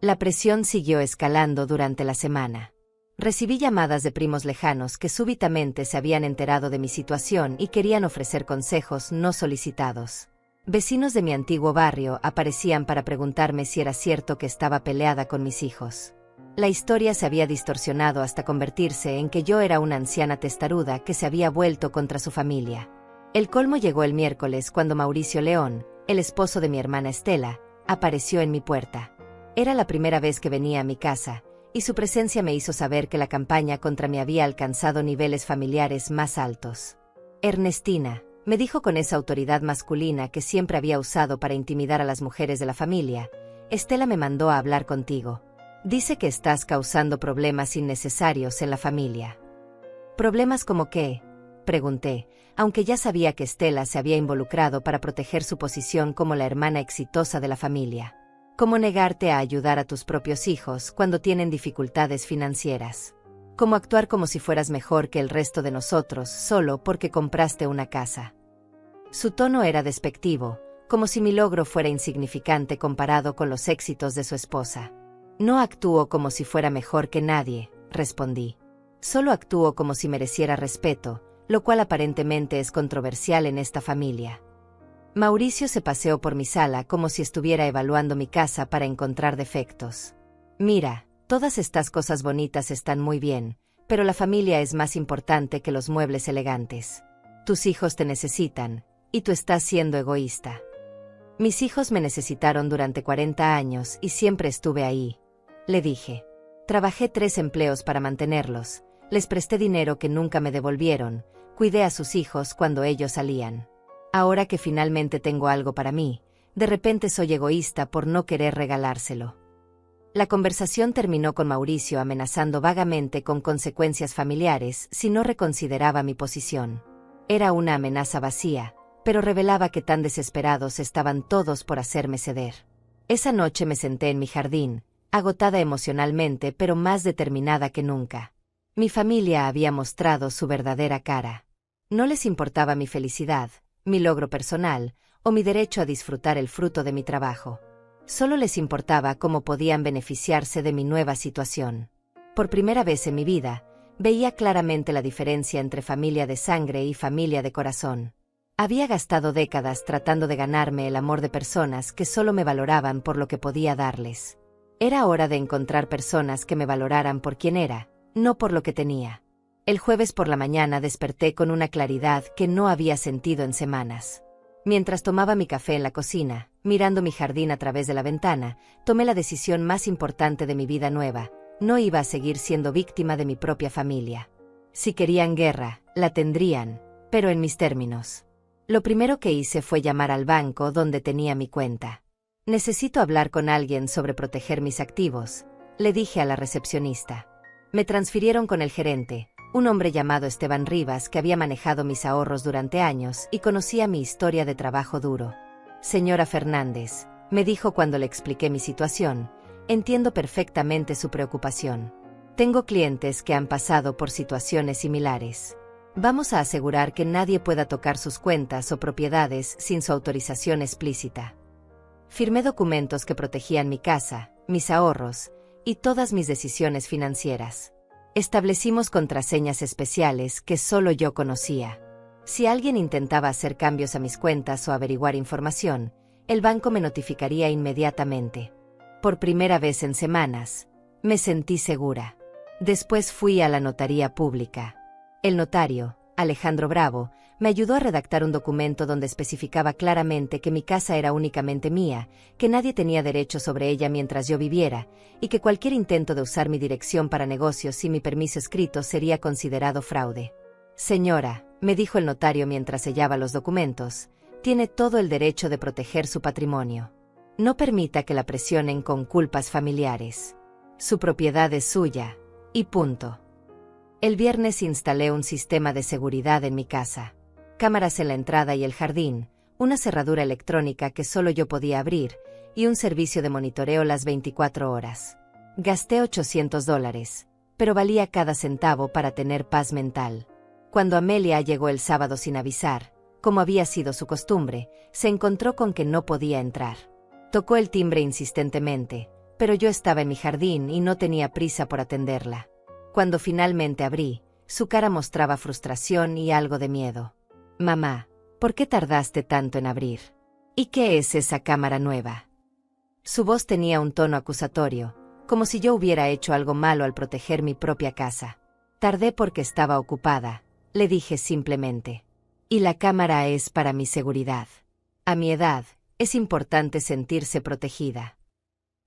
La presión siguió escalando durante la semana. Recibí llamadas de primos lejanos que súbitamente se habían enterado de mi situación y querían ofrecer consejos no solicitados. Vecinos de mi antiguo barrio aparecían para preguntarme si era cierto que estaba peleada con mis hijos. La historia se había distorsionado hasta convertirse en que yo era una anciana testaruda que se había vuelto contra su familia. El colmo llegó el miércoles cuando Mauricio León, el esposo de mi hermana Estela, apareció en mi puerta. Era la primera vez que venía a mi casa, y su presencia me hizo saber que la campaña contra mí había alcanzado niveles familiares más altos. Ernestina, me dijo con esa autoridad masculina que siempre había usado para intimidar a las mujeres de la familia, Estela me mandó a hablar contigo. Dice que estás causando problemas innecesarios en la familia. ¿Problemas como qué?, pregunté, aunque ya sabía que Estela se había involucrado para proteger su posición como la hermana exitosa de la familia. ¿Cómo negarte a ayudar a tus propios hijos cuando tienen dificultades financieras? ¿Cómo actuar como si fueras mejor que el resto de nosotros solo porque compraste una casa? Su tono era despectivo, como si mi logro fuera insignificante comparado con los éxitos de su esposa. No actúo como si fuera mejor que nadie, respondí. Solo actúo como si mereciera respeto, lo cual aparentemente es controversial en esta familia. Mauricio se paseó por mi sala como si estuviera evaluando mi casa para encontrar defectos. Mira, todas estas cosas bonitas están muy bien, pero la familia es más importante que los muebles elegantes. Tus hijos te necesitan, y tú estás siendo egoísta. Mis hijos me necesitaron durante 40 años y siempre estuve ahí, le dije. Trabajé 3 empleos para mantenerlos, les presté dinero que nunca me devolvieron, cuidé a sus hijos cuando ellos salían. Ahora que finalmente tengo algo para mí, de repente soy egoísta por no querer regalárselo. La conversación terminó con Mauricio amenazando vagamente con consecuencias familiares si no reconsideraba mi posición. Era una amenaza vacía, pero revelaba que tan desesperados estaban todos por hacerme ceder. Esa noche me senté en mi jardín, agotada emocionalmente pero más determinada que nunca. Mi familia había mostrado su verdadera cara. No les importaba mi felicidad, mi logro personal, o mi derecho a disfrutar el fruto de mi trabajo. Solo les importaba cómo podían beneficiarse de mi nueva situación. Por primera vez en mi vida, veía claramente la diferencia entre familia de sangre y familia de corazón. Había gastado décadas tratando de ganarme el amor de personas que solo me valoraban por lo que podía darles. Era hora de encontrar personas que me valoraran por quien era, no por lo que tenía. El jueves por la mañana desperté con una claridad que no había sentido en semanas. Mientras tomaba mi café en la cocina, mirando mi jardín a través de la ventana, tomé la decisión más importante de mi vida nueva. No iba a seguir siendo víctima de mi propia familia. Si querían guerra, la tendrían, pero en mis términos. Lo primero que hice fue llamar al banco donde tenía mi cuenta. Necesito hablar con alguien sobre proteger mis activos, le dije a la recepcionista. Me transfirieron con el gerente, un hombre llamado Esteban Rivas que había manejado mis ahorros durante años y conocía mi historia de trabajo duro. Señora Fernández, me dijo cuando le expliqué mi situación, entiendo perfectamente su preocupación. Tengo clientes que han pasado por situaciones similares. Vamos a asegurar que nadie pueda tocar sus cuentas o propiedades sin su autorización explícita. Firmé documentos que protegían mi casa, mis ahorros y todas mis decisiones financieras. Establecimos contraseñas especiales que solo yo conocía. Si alguien intentaba hacer cambios a mis cuentas o averiguar información, el banco me notificaría inmediatamente. Por primera vez en semanas, me sentí segura. Después fui a la notaría pública. El notario, Alejandro Bravo, me ayudó a redactar un documento donde especificaba claramente que mi casa era únicamente mía, que nadie tenía derecho sobre ella mientras yo viviera, y que cualquier intento de usar mi dirección para negocios sin mi permiso escrito sería considerado fraude. Señora, me dijo el notario mientras sellaba los documentos, tiene todo el derecho de proteger su patrimonio. No permita que la presionen con culpas familiares. Su propiedad es suya, y punto. El viernes instalé un sistema de seguridad en mi casa. Cámaras en la entrada y el jardín, una cerradura electrónica que solo yo podía abrir, y un servicio de monitoreo las 24 horas. Gasté $800, pero valía cada centavo para tener paz mental. Cuando Amelia llegó el sábado sin avisar, como había sido su costumbre, se encontró con que no podía entrar. Tocó el timbre insistentemente, pero yo estaba en mi jardín y no tenía prisa por atenderla. Cuando finalmente abrí, su cara mostraba frustración y algo de miedo. Mamá, ¿por qué tardaste tanto en abrir? ¿Y qué es esa cámara nueva? Su voz tenía un tono acusatorio, como si yo hubiera hecho algo malo al proteger mi propia casa. Tardé porque estaba ocupada, le dije simplemente. Y la cámara es para mi seguridad. A mi edad, es importante sentirse protegida.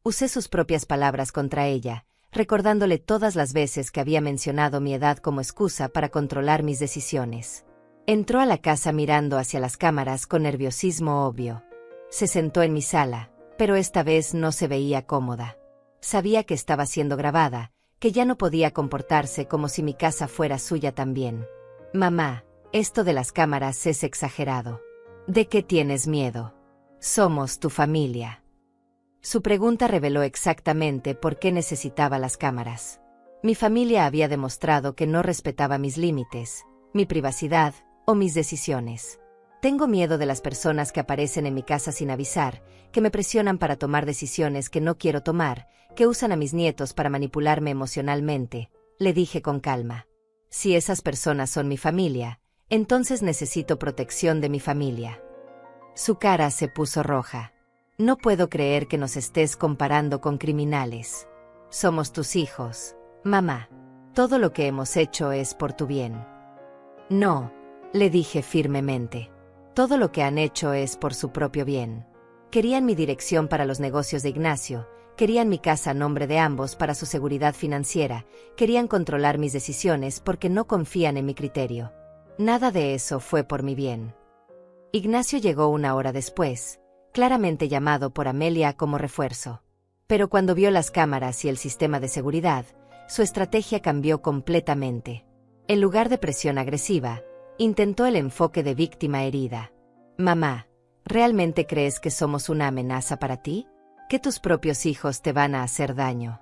Usé sus propias palabras contra ella, recordándole todas las veces que había mencionado mi edad como excusa para controlar mis decisiones. Entró a la casa mirando hacia las cámaras con nerviosismo obvio. Se sentó en mi sala, pero esta vez no se veía cómoda. Sabía que estaba siendo grabada, que ya no podía comportarse como si mi casa fuera suya también. Mamá, esto de las cámaras es exagerado. ¿De qué tienes miedo? Somos tu familia. Su pregunta reveló exactamente por qué necesitaba las cámaras. Mi familia había demostrado que no respetaba mis límites, mi privacidad o mis decisiones. Tengo miedo de las personas que aparecen en mi casa sin avisar, que me presionan para tomar decisiones que no quiero tomar, que usan a mis nietos para manipularme emocionalmente, le dije con calma. Si esas personas son mi familia, entonces necesito protección de mi familia. Su cara se puso roja. No puedo creer que nos estés comparando con criminales. Somos tus hijos, mamá. Todo lo que hemos hecho es por tu bien. No, le dije firmemente. Todo lo que han hecho es por su propio bien. Querían mi dirección para los negocios de Ignacio, querían mi casa a nombre de ambos para su seguridad financiera, querían controlar mis decisiones porque no confían en mi criterio. Nada de eso fue por mi bien. Ignacio llegó una hora después, claramente llamado por Amelia como refuerzo. Pero cuando vio las cámaras y el sistema de seguridad, su estrategia cambió completamente. En lugar de presión agresiva, intentó el enfoque de víctima herida. Mamá, ¿realmente crees que somos una amenaza para ti? ¿Que tus propios hijos te van a hacer daño?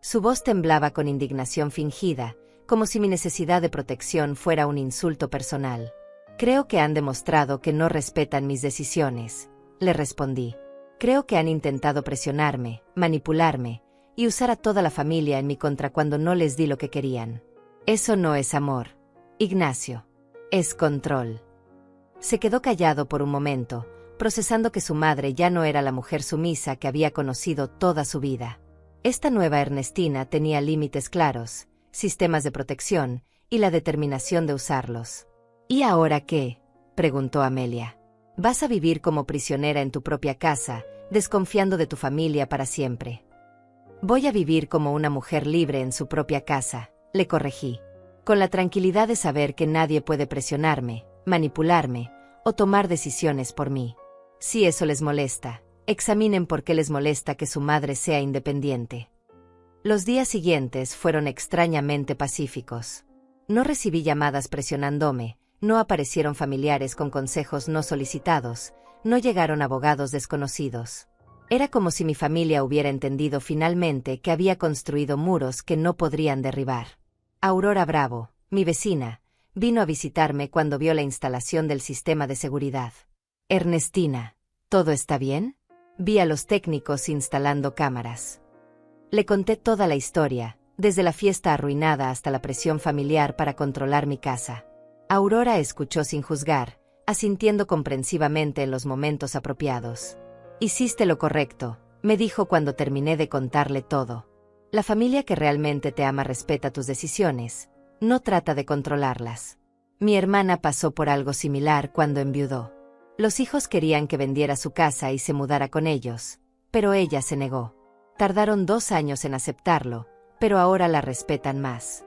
Su voz temblaba con indignación fingida, como si mi necesidad de protección fuera un insulto personal. Creo que han demostrado que no respetan mis decisiones, le respondí. Creo que han intentado presionarme, manipularme, y usar a toda la familia en mi contra cuando no les di lo que querían. Eso no es amor, Ignacio. Es control. Se quedó callado por un momento, procesando que su madre ya no era la mujer sumisa que había conocido toda su vida. Esta nueva Ernestina tenía límites claros, sistemas de protección, y la determinación de usarlos. ¿Y ahora qué?, preguntó Amelia. ¿Vas a vivir como prisionera en tu propia casa, desconfiando de tu familia para siempre? Voy a vivir como una mujer libre en su propia casa, le corregí, con la tranquilidad de saber que nadie puede presionarme, manipularme o tomar decisiones por mí. Si eso les molesta, examinen por qué les molesta que su madre sea independiente. Los días siguientes fueron extrañamente pacíficos. No recibí llamadas presionándome, no aparecieron familiares con consejos no solicitados, no llegaron abogados desconocidos. Era como si mi familia hubiera entendido finalmente que había construido muros que no podrían derribar. Aurora Bravo, mi vecina, vino a visitarme cuando vio la instalación del sistema de seguridad. Ernestina, ¿todo está bien? Vi a los técnicos instalando cámaras. Le conté toda la historia, desde la fiesta arruinada hasta la presión familiar para controlar mi casa. Aurora escuchó sin juzgar, asintiendo comprensivamente en los momentos apropiados. «Hiciste lo correcto», me dijo cuando terminé de contarle todo. «La familia que realmente te ama respeta tus decisiones, no trata de controlarlas». Mi hermana pasó por algo similar cuando enviudó. Los hijos querían que vendiera su casa y se mudara con ellos, pero ella se negó. Tardaron 2 años en aceptarlo, pero ahora la respetan más.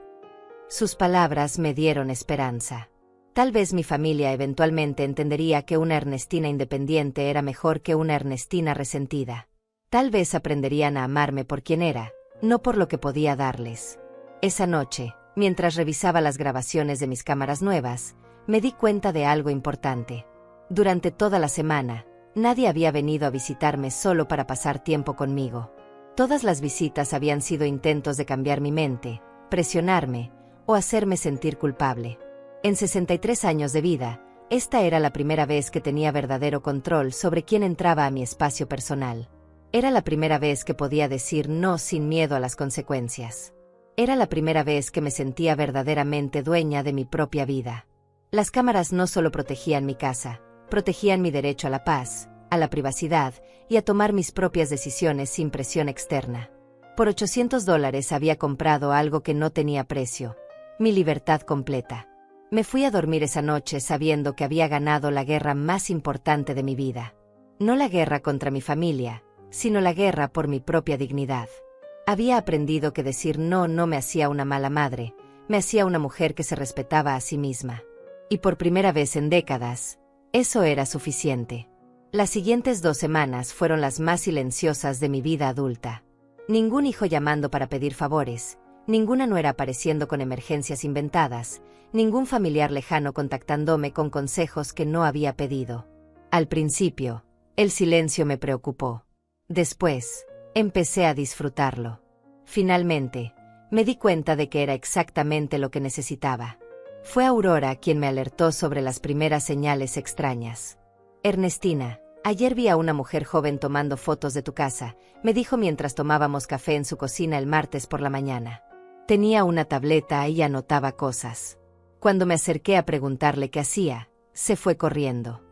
Sus palabras me dieron esperanza. Tal vez mi familia eventualmente entendería que una Ernestina independiente era mejor que una Ernestina resentida. Tal vez aprenderían a amarme por quien era, no por lo que podía darles. Esa noche, mientras revisaba las grabaciones de mis cámaras nuevas, me di cuenta de algo importante. Durante toda la semana, nadie había venido a visitarme solo para pasar tiempo conmigo. Todas las visitas habían sido intentos de cambiar mi mente, presionarme o hacerme sentir culpable. En 63 años de vida, esta era la primera vez que tenía verdadero control sobre quién entraba a mi espacio personal. Era la primera vez que podía decir no sin miedo a las consecuencias. Era la primera vez que me sentía verdaderamente dueña de mi propia vida. Las cámaras no solo protegían mi casa, protegían mi derecho a la paz, a la privacidad y a tomar mis propias decisiones sin presión externa. Por $800 había comprado algo que no tenía precio: mi libertad completa. Me fui a dormir esa noche sabiendo que había ganado la guerra más importante de mi vida. No la guerra contra mi familia, sino la guerra por mi propia dignidad. Había aprendido que decir no me hacía una mala madre, me hacía una mujer que se respetaba a sí misma. Y por primera vez en décadas, eso era suficiente. Las siguientes 2 semanas fueron las más silenciosas de mi vida adulta. Ningún hijo llamando para pedir favores, ninguna nuera apareciendo con emergencias inventadas, ningún familiar lejano contactándome con consejos que no había pedido. Al principio, el silencio me preocupó. Después, empecé a disfrutarlo. Finalmente, me di cuenta de que era exactamente lo que necesitaba. Fue Aurora quien me alertó sobre las primeras señales extrañas. «Ernestina, ayer vi a una mujer joven tomando fotos de tu casa», me dijo mientras tomábamos café en su cocina el martes por la mañana. Tenía una tableta y anotaba cosas. Cuando me acerqué a preguntarle qué hacía, se fue corriendo.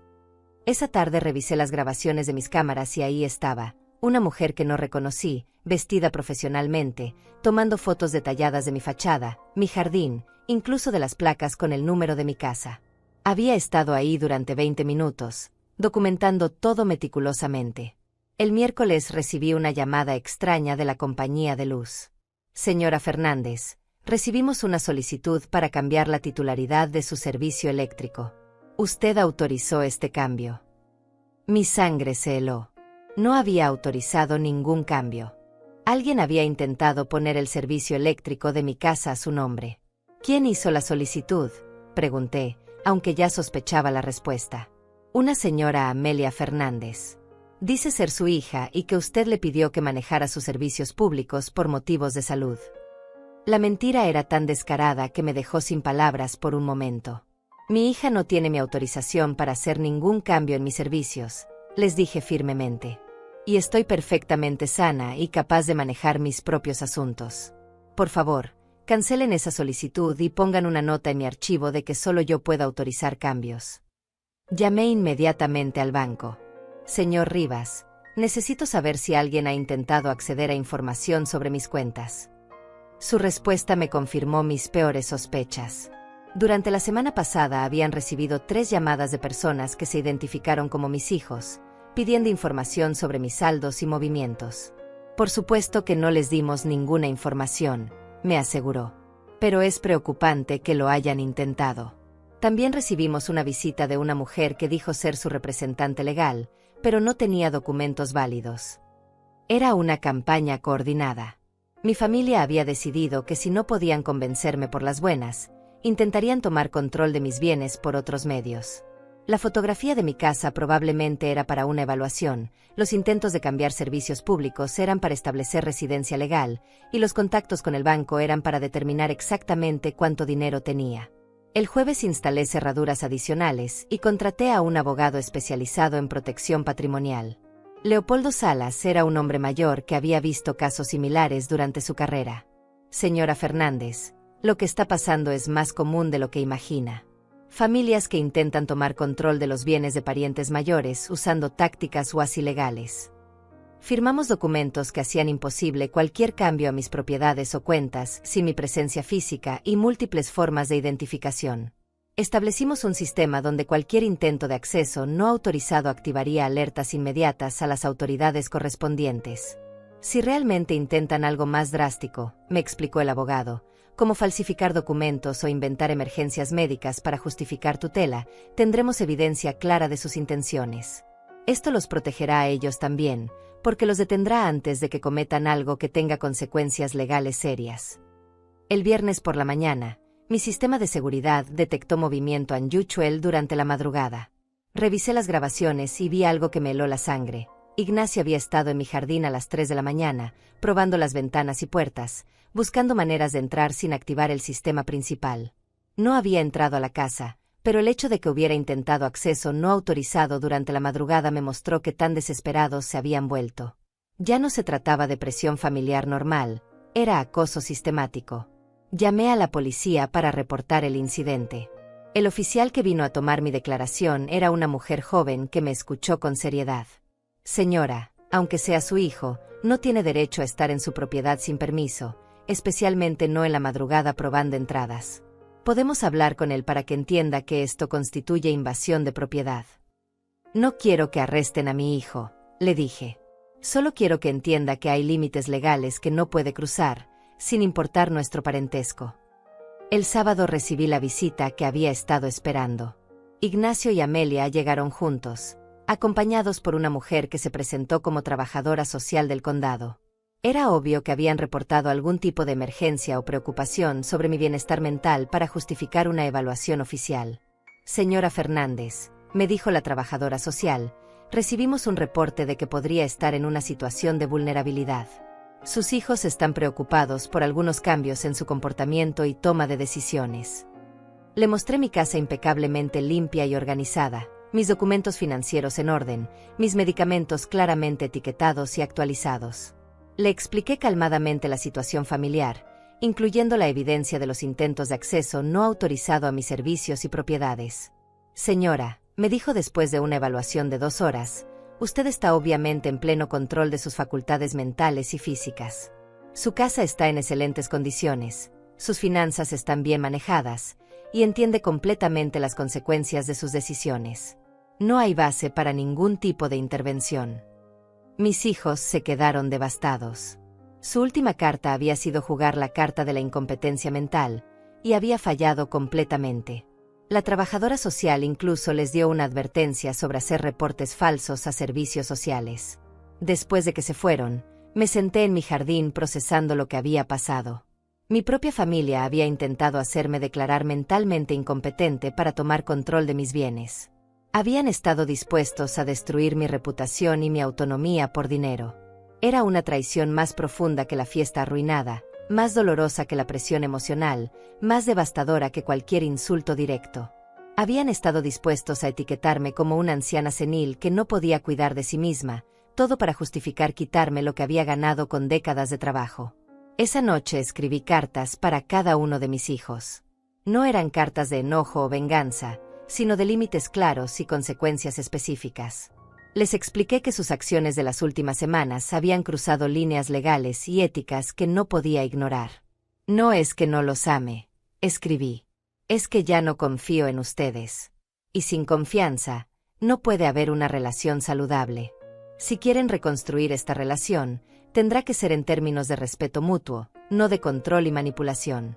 Esa tarde revisé las grabaciones de mis cámaras y ahí estaba, una mujer que no reconocí, vestida profesionalmente, tomando fotos detalladas de mi fachada, mi jardín, incluso de las placas con el número de mi casa. Había estado ahí durante 20 minutos, documentando todo meticulosamente. El miércoles recibí una llamada extraña de la compañía de luz. «Señora Fernández, recibimos una solicitud para cambiar la titularidad de su servicio eléctrico. Usted autorizó este cambio». Mi sangre se heló. No había autorizado ningún cambio. Alguien había intentado poner el servicio eléctrico de mi casa a su nombre. «¿Quién hizo la solicitud?», pregunté, aunque ya sospechaba la respuesta. «Una señora Amelia Fernández. Dice ser su hija y que usted le pidió que manejara sus servicios públicos por motivos de salud». La mentira era tan descarada que me dejó sin palabras por un momento. «Mi hija no tiene mi autorización para hacer ningún cambio en mis servicios», les dije firmemente. «Y estoy perfectamente sana y capaz de manejar mis propios asuntos. Por favor, cancelen esa solicitud y pongan una nota en mi archivo de que solo yo puedo autorizar cambios». Llamé inmediatamente al banco. «Señor Rivas, necesito saber si alguien ha intentado acceder a información sobre mis cuentas». Su respuesta me confirmó mis peores sospechas. Durante la semana pasada habían recibido 3 llamadas de personas que se identificaron como mis hijos, pidiendo información sobre mis saldos y movimientos. «Por supuesto que no les dimos ninguna información», me aseguró. «Pero es preocupante que lo hayan intentado». También recibimos una visita de una mujer que dijo ser su representante legal, pero no tenía documentos válidos. Era una campaña coordinada. Mi familia había decidido que si no podían convencerme por las buenas, intentarían tomar control de mis bienes por otros medios. La fotografía de mi casa probablemente era para una evaluación, los intentos de cambiar servicios públicos eran para establecer residencia legal, y los contactos con el banco eran para determinar exactamente cuánto dinero tenía. El jueves instalé cerraduras adicionales y contraté a un abogado especializado en protección patrimonial. Leopoldo Salas era un hombre mayor que había visto casos similares durante su carrera. Señora Fernández, lo que está pasando es más común de lo que imagina. Familias que intentan tomar control de los bienes de parientes mayores usando tácticas cuasi ilegales. Firmamos documentos que hacían imposible cualquier cambio a mis propiedades o cuentas sin mi presencia física y múltiples formas de identificación. Establecimos un sistema donde cualquier intento de acceso no autorizado activaría alertas inmediatas a las autoridades correspondientes. Si realmente intentan algo más drástico, me explicó el abogado, como falsificar documentos o inventar emergencias médicas para justificar tutela, tendremos evidencia clara de sus intenciones. Esto los protegerá a ellos también, porque los detendrá antes de que cometan algo que tenga consecuencias legales serias. El viernes por la mañana, mi sistema de seguridad detectó movimiento unusual durante la madrugada. Revisé las grabaciones y vi algo que me heló la sangre. Ignacio había estado en mi jardín a las 3 de la mañana, probando las ventanas y puertas, buscando maneras de entrar sin activar el sistema principal. No había entrado a la casa, pero el hecho de que hubiera intentado acceso no autorizado durante la madrugada me mostró que tan desesperados se habían vuelto. Ya no se trataba de presión familiar normal, era acoso sistemático. Llamé a la policía para reportar el incidente. El oficial que vino a tomar mi declaración era una mujer joven que me escuchó con seriedad. Señora, aunque sea su hijo, no tiene derecho a estar en su propiedad sin permiso, especialmente no en la madrugada probando entradas. Podemos hablar con él para que entienda que esto constituye invasión de propiedad. No quiero que arresten a mi hijo, le dije. Solo quiero que entienda que hay límites legales que no puede cruzar, sin importar nuestro parentesco. El sábado recibí la visita que había estado esperando. Ignacio y Amelia llegaron juntos, acompañados por una mujer que se presentó como trabajadora social del condado. Era obvio que habían reportado algún tipo de emergencia o preocupación sobre mi bienestar mental para justificar una evaluación oficial. Señora Fernández, me dijo la trabajadora social, recibimos un reporte de que podría estar en una situación de vulnerabilidad. Sus hijos están preocupados por algunos cambios en su comportamiento y toma de decisiones. Le mostré mi casa impecablemente limpia y organizada, mis documentos financieros en orden, mis medicamentos claramente etiquetados y actualizados. Le expliqué calmadamente la situación familiar, incluyendo la evidencia de los intentos de acceso no autorizado a mis servicios y propiedades. Señora, me dijo después de una evaluación de 2 horas, usted está obviamente en pleno control de sus facultades mentales y físicas. Su casa está en excelentes condiciones, sus finanzas están bien manejadas, y entiende completamente las consecuencias de sus decisiones. No hay base para ningún tipo de intervención. Mis hijos se quedaron devastados. Su última carta había sido jugar la carta de la incompetencia mental, y había fallado completamente. La trabajadora social incluso les dio una advertencia sobre hacer reportes falsos a servicios sociales. Después de que se fueron, me senté en mi jardín procesando lo que había pasado. Mi propia familia había intentado hacerme declarar mentalmente incompetente para tomar control de mis bienes. Habían estado dispuestos a destruir mi reputación y mi autonomía por dinero. Era una traición más profunda que la fiesta arruinada, más dolorosa que la presión emocional, más devastadora que cualquier insulto directo. Habían estado dispuestos a etiquetarme como una anciana senil que no podía cuidar de sí misma, todo para justificar quitarme lo que había ganado con décadas de trabajo. Esa noche escribí cartas para cada uno de mis hijos. No eran cartas de enojo o venganza, sino de límites claros y consecuencias específicas. Les expliqué que sus acciones de las últimas semanas habían cruzado líneas legales y éticas que no podía ignorar. No es que no los ame, escribí. Es que ya no confío en ustedes. Y sin confianza, no puede haber una relación saludable. Si quieren reconstruir esta relación, tendrá que ser en términos de respeto mutuo, no de control y manipulación.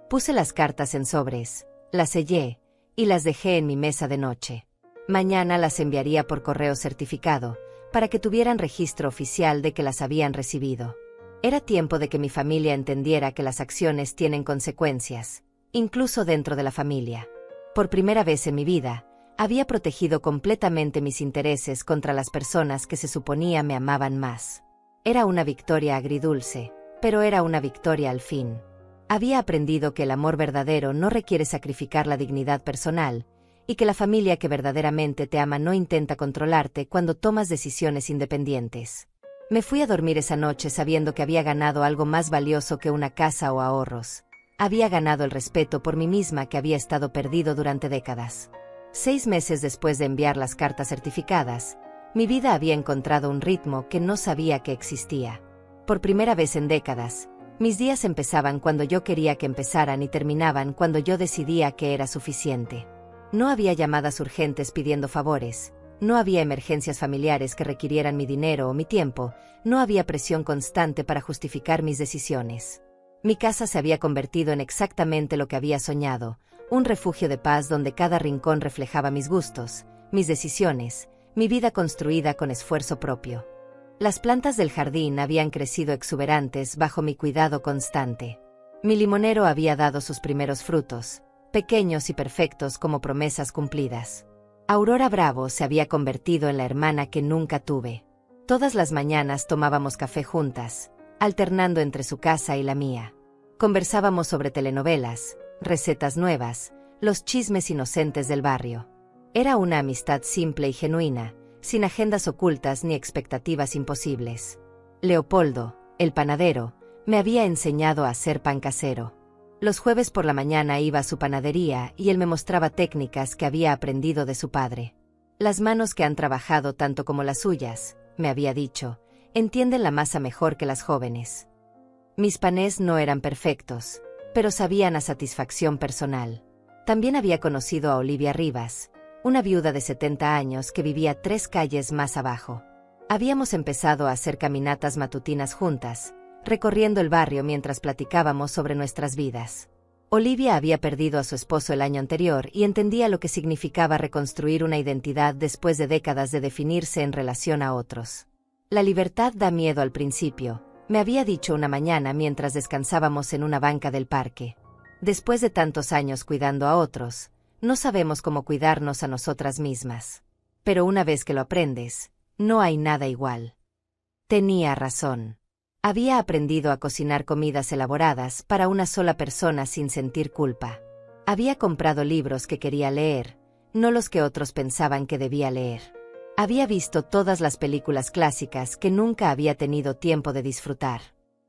Puse las cartas en sobres, las sellé, y las dejé en mi mesa de noche. Mañana las enviaría por correo certificado, para que tuvieran registro oficial de que las habían recibido. Era tiempo de que mi familia entendiera que las acciones tienen consecuencias, incluso dentro de la familia. Por primera vez en mi vida, había protegido completamente mis intereses contra las personas que se suponía me amaban más. Era una victoria agridulce, pero era una victoria al fin. Había aprendido que el amor verdadero no requiere sacrificar la dignidad personal, y que la familia que verdaderamente te ama no intenta controlarte cuando tomas decisiones independientes. Me fui a dormir esa noche sabiendo que había ganado algo más valioso que una casa o ahorros. Había ganado el respeto por mí misma que había estado perdido durante décadas. 6 meses después de enviar las cartas certificadas, mi vida había encontrado un ritmo que no sabía que existía. Por primera vez en décadas, mis días empezaban cuando yo quería que empezaran y terminaban cuando yo decidía que era suficiente. No había llamadas urgentes pidiendo favores, no había emergencias familiares que requirieran mi dinero o mi tiempo, no había presión constante para justificar mis decisiones. Mi casa se había convertido en exactamente lo que había soñado, un refugio de paz donde cada rincón reflejaba mis gustos, mis decisiones, mi vida construida con esfuerzo propio. Las plantas del jardín habían crecido exuberantes bajo mi cuidado constante. Mi limonero había dado sus primeros frutos, pequeños y perfectos como promesas cumplidas. Aurora Bravo se había convertido en la hermana que nunca tuve. Todas las mañanas tomábamos café juntas, alternando entre su casa y la mía. Conversábamos sobre telenovelas, recetas nuevas, los chismes inocentes del barrio. Era una amistad simple y genuina, sin agendas ocultas ni expectativas imposibles. Leopoldo, el panadero, me había enseñado a hacer pan casero. Los jueves por la mañana iba a su panadería y él me mostraba técnicas que había aprendido de su padre. Las manos que han trabajado tanto como las suyas, me había dicho, entienden la masa mejor que las jóvenes. Mis panés no eran perfectos, pero sabían a satisfacción personal. También había conocido a Olivia Rivas, una viuda de 70 años que vivía 3 calles más abajo. Habíamos empezado a hacer caminatas matutinas juntas, recorriendo el barrio mientras platicábamos sobre nuestras vidas. Olivia había perdido a su esposo el año anterior y entendía lo que significaba reconstruir una identidad después de décadas de definirse en relación a otros. La libertad da miedo al principio, me había dicho una mañana mientras descansábamos en una banca del parque. Después de tantos años cuidando a otros, no sabemos cómo cuidarnos a nosotras mismas. Pero una vez que lo aprendes, no hay nada igual. Tenía razón. Había aprendido a cocinar comidas elaboradas para una sola persona sin sentir culpa. Había comprado libros que quería leer, no los que otros pensaban que debía leer. Había visto todas las películas clásicas que nunca había tenido tiempo de disfrutar.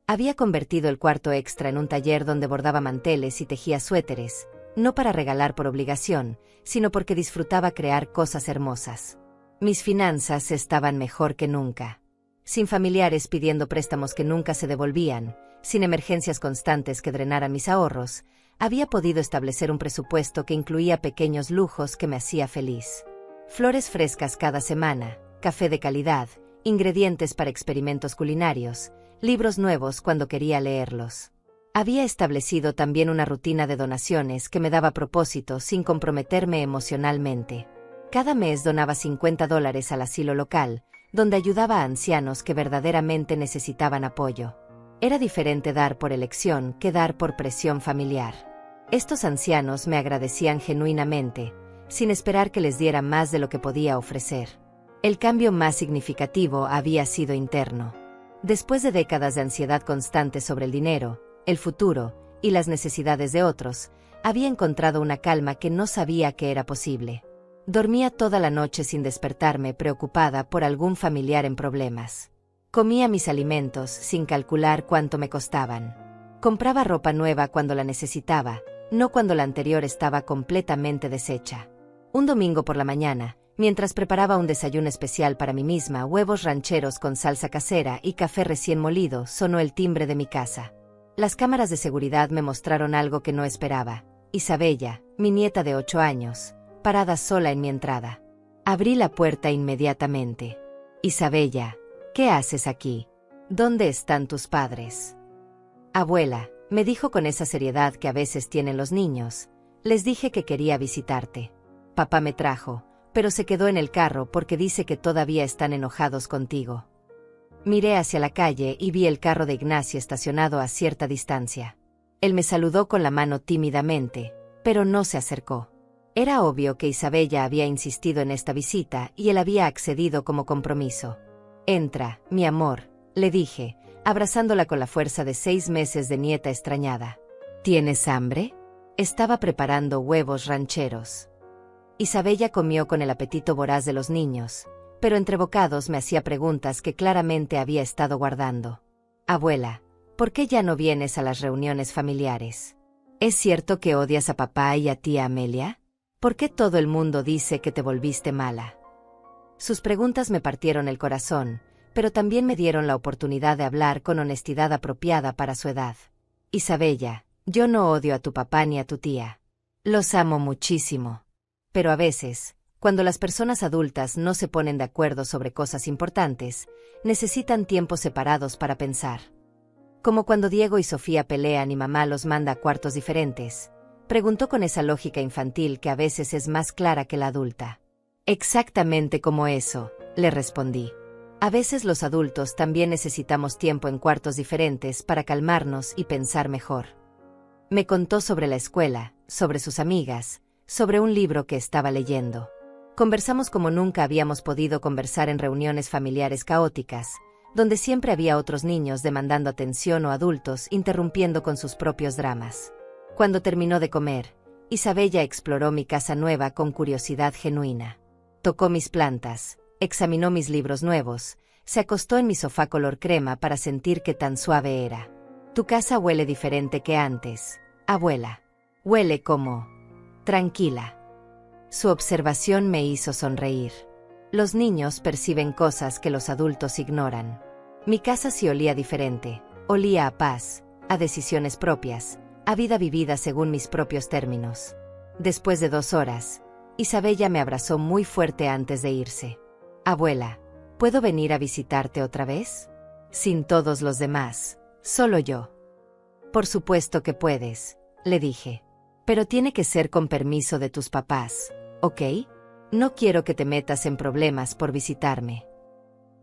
Había convertido el cuarto extra en un taller donde bordaba manteles y tejía suéteres, no para regalar por obligación, sino porque disfrutaba crear cosas hermosas. Mis finanzas estaban mejor que nunca. Sin familiares pidiendo préstamos que nunca se devolvían, sin emergencias constantes que drenaran mis ahorros, había podido establecer un presupuesto que incluía pequeños lujos que me hacía feliz. Flores frescas cada semana, café de calidad, ingredientes para experimentos culinarios, libros nuevos cuando quería leerlos. Había establecido también una rutina de donaciones que me daba propósito sin comprometerme emocionalmente. Cada mes donaba $50 al asilo local, donde ayudaba a ancianos que verdaderamente necesitaban apoyo. Era diferente dar por elección que dar por presión familiar. Estos ancianos me agradecían genuinamente, sin esperar que les diera más de lo que podía ofrecer. El cambio más significativo había sido interno. Después de décadas de ansiedad constante sobre el dinero, el futuro y las necesidades de otros, había encontrado una calma que no sabía que era posible. Dormía toda la noche sin despertarme preocupada por algún familiar en problemas. Comía mis alimentos sin calcular cuánto me costaban. Compraba ropa nueva cuando la necesitaba, no cuando la anterior estaba completamente deshecha. Un domingo por la mañana, mientras preparaba un desayuno especial para mí misma, huevos rancheros con salsa casera y café recién molido, sonó el timbre de mi casa. Las cámaras de seguridad me mostraron algo que no esperaba. Isabella, mi nieta de 8 años, parada sola en mi entrada. Abrí la puerta inmediatamente. Isabella, ¿qué haces aquí? ¿Dónde están tus padres? Abuela, me dijo con esa seriedad que a veces tienen los niños, les dije que quería visitarte. Papá me trajo, pero se quedó en el carro porque dice que todavía están enojados contigo. Miré hacia la calle y vi el carro de Ignacio estacionado a cierta distancia. Él me saludó con la mano tímidamente, pero no se acercó. Era obvio que Isabella había insistido en esta visita y él había accedido como compromiso. Entra, mi amor, le dije, abrazándola con la fuerza de 6 meses de nieta extrañada. ¿Tienes hambre? Estaba preparando huevos rancheros. Isabella comió con el apetito voraz de los niños, pero entre bocados me hacía preguntas que claramente había estado guardando. Abuela, ¿por qué ya no vienes a las reuniones familiares? ¿Es cierto que odias a papá y a tía Amelia? ¿Por qué todo el mundo dice que te volviste mala? Sus preguntas me partieron el corazón, pero también me dieron la oportunidad de hablar con honestidad apropiada para su edad. Isabella, yo no odio a tu papá ni a tu tía. Los amo muchísimo. Pero a veces, cuando las personas adultas no se ponen de acuerdo sobre cosas importantes, necesitan tiempos separados para pensar. Como cuando Diego y Sofía pelean y mamá los manda a cuartos diferentes, preguntó con esa lógica infantil que a veces es más clara que la adulta. Exactamente como eso, le respondí. A veces los adultos también necesitamos tiempo en cuartos diferentes para calmarnos y pensar mejor. Me contó sobre la escuela, sobre sus amigas, sobre un libro que estaba leyendo. Conversamos como nunca habíamos podido conversar en reuniones familiares caóticas, donde siempre había otros niños demandando atención o adultos interrumpiendo con sus propios dramas. Cuando terminó de comer, Isabella exploró mi casa nueva con curiosidad genuina. Tocó mis plantas, examinó mis libros nuevos, se acostó en mi sofá color crema para sentir qué tan suave era. Tu casa huele diferente que antes, abuela. Huele como... tranquila. Su observación me hizo sonreír. Los niños perciben cosas que los adultos ignoran. Mi casa sí olía diferente, olía a paz, a decisiones propias, a vida vivida según mis propios términos. Después de 2 horas, Isabella me abrazó muy fuerte antes de irse. Abuela, ¿puedo venir a visitarte otra vez? Sin todos los demás, solo yo. Por supuesto que puedes, le dije. Pero tiene que ser con permiso de tus papás, ¿ok? No quiero que te metas en problemas por visitarme.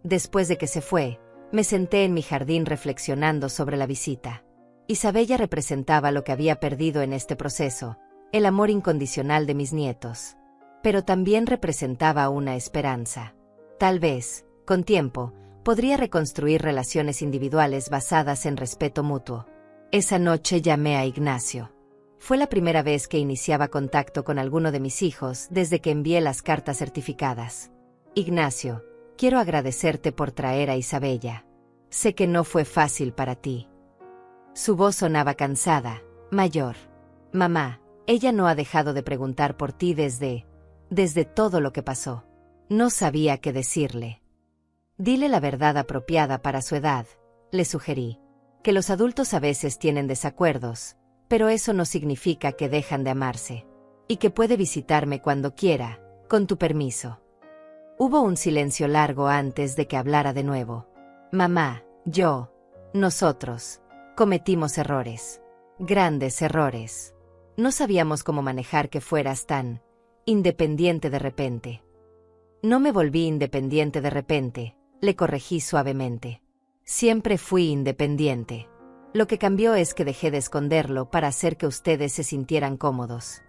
Después de que se fue, me senté en mi jardín reflexionando sobre la visita. Isabella representaba lo que había perdido en este proceso, el amor incondicional de mis nietos. Pero también representaba una esperanza. Tal vez, con tiempo, podría reconstruir relaciones individuales basadas en respeto mutuo. Esa noche llamé a Ignacio. Fue la primera vez que iniciaba contacto con alguno de mis hijos desde que envié las cartas certificadas. Ignacio, quiero agradecerte por traer a Isabella. Sé que no fue fácil para ti. Su voz sonaba cansada, mayor. Mamá, ella no ha dejado de preguntar por ti desde todo lo que pasó. No sabía qué decirle. Dile la verdad apropiada para su edad, le sugerí. Que los adultos a veces tienen desacuerdos, pero eso no significa que dejan de amarse. Y que puede visitarme cuando quiera, con tu permiso. Hubo un silencio largo antes de que hablara de nuevo. Mamá, nosotros, cometimos errores. Grandes errores. No sabíamos cómo manejar que fueras tan independiente de repente. No me volví independiente de repente, le corregí suavemente. Siempre fui independiente. Lo que cambió es que dejé de esconderlo para hacer que ustedes se sintieran cómodos.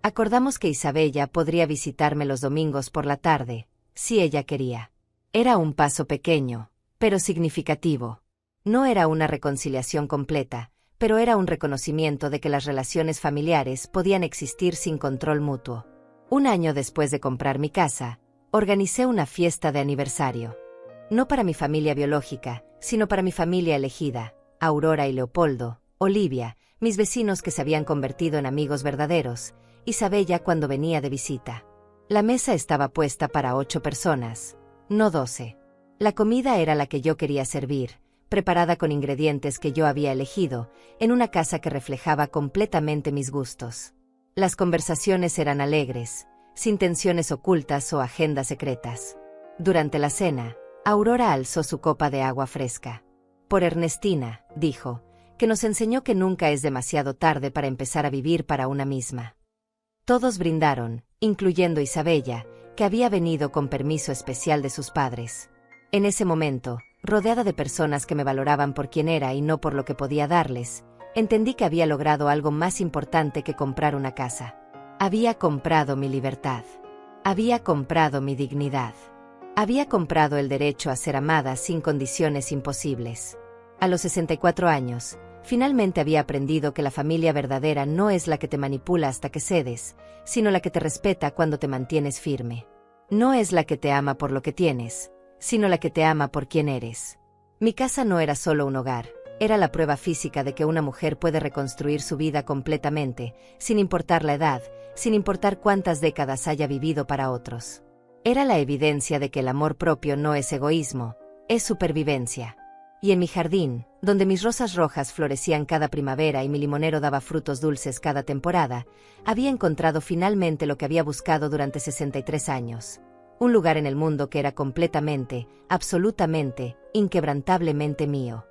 Acordamos que Isabella podría visitarme los domingos por la tarde, si ella quería. Era un paso pequeño, pero significativo. No era una reconciliación completa, pero era un reconocimiento de que las relaciones familiares podían existir sin control mutuo. 1 año después de comprar mi casa, organicé una fiesta de aniversario. No para mi familia biológica, sino para mi familia elegida. Aurora y Leopoldo, Olivia, mis vecinos que se habían convertido en amigos verdaderos, Isabella cuando venía de visita. La mesa estaba puesta para 8 personas, no 12. La comida era la que yo quería servir, preparada con ingredientes que yo había elegido, en una casa que reflejaba completamente mis gustos. Las conversaciones eran alegres, sin tensiones ocultas o agendas secretas. Durante la cena, Aurora alzó su copa de agua fresca. Por Ernestina, dijo, que nos enseñó que nunca es demasiado tarde para empezar a vivir para una misma. Todos brindaron, incluyendo Isabella, que había venido con permiso especial de sus padres. En ese momento, rodeada de personas que me valoraban por quien era y no por lo que podía darles, entendí que había logrado algo más importante que comprar una casa. Había comprado mi libertad. Había comprado mi dignidad. Había comprado el derecho a ser amada sin condiciones imposibles. A los 64 años, finalmente había aprendido que la familia verdadera no es la que te manipula hasta que cedes, sino la que te respeta cuando te mantienes firme. No es la que te ama por lo que tienes, sino la que te ama por quien eres. Mi casa no era solo un hogar, era la prueba física de que una mujer puede reconstruir su vida completamente, sin importar la edad, sin importar cuántas décadas haya vivido para otros. Era la evidencia de que el amor propio no es egoísmo, es supervivencia. Y en mi jardín, donde mis rosas rojas florecían cada primavera y mi limonero daba frutos dulces cada temporada, había encontrado finalmente lo que había buscado durante 63 años. Un lugar en el mundo que era completamente, absolutamente, inquebrantablemente mío.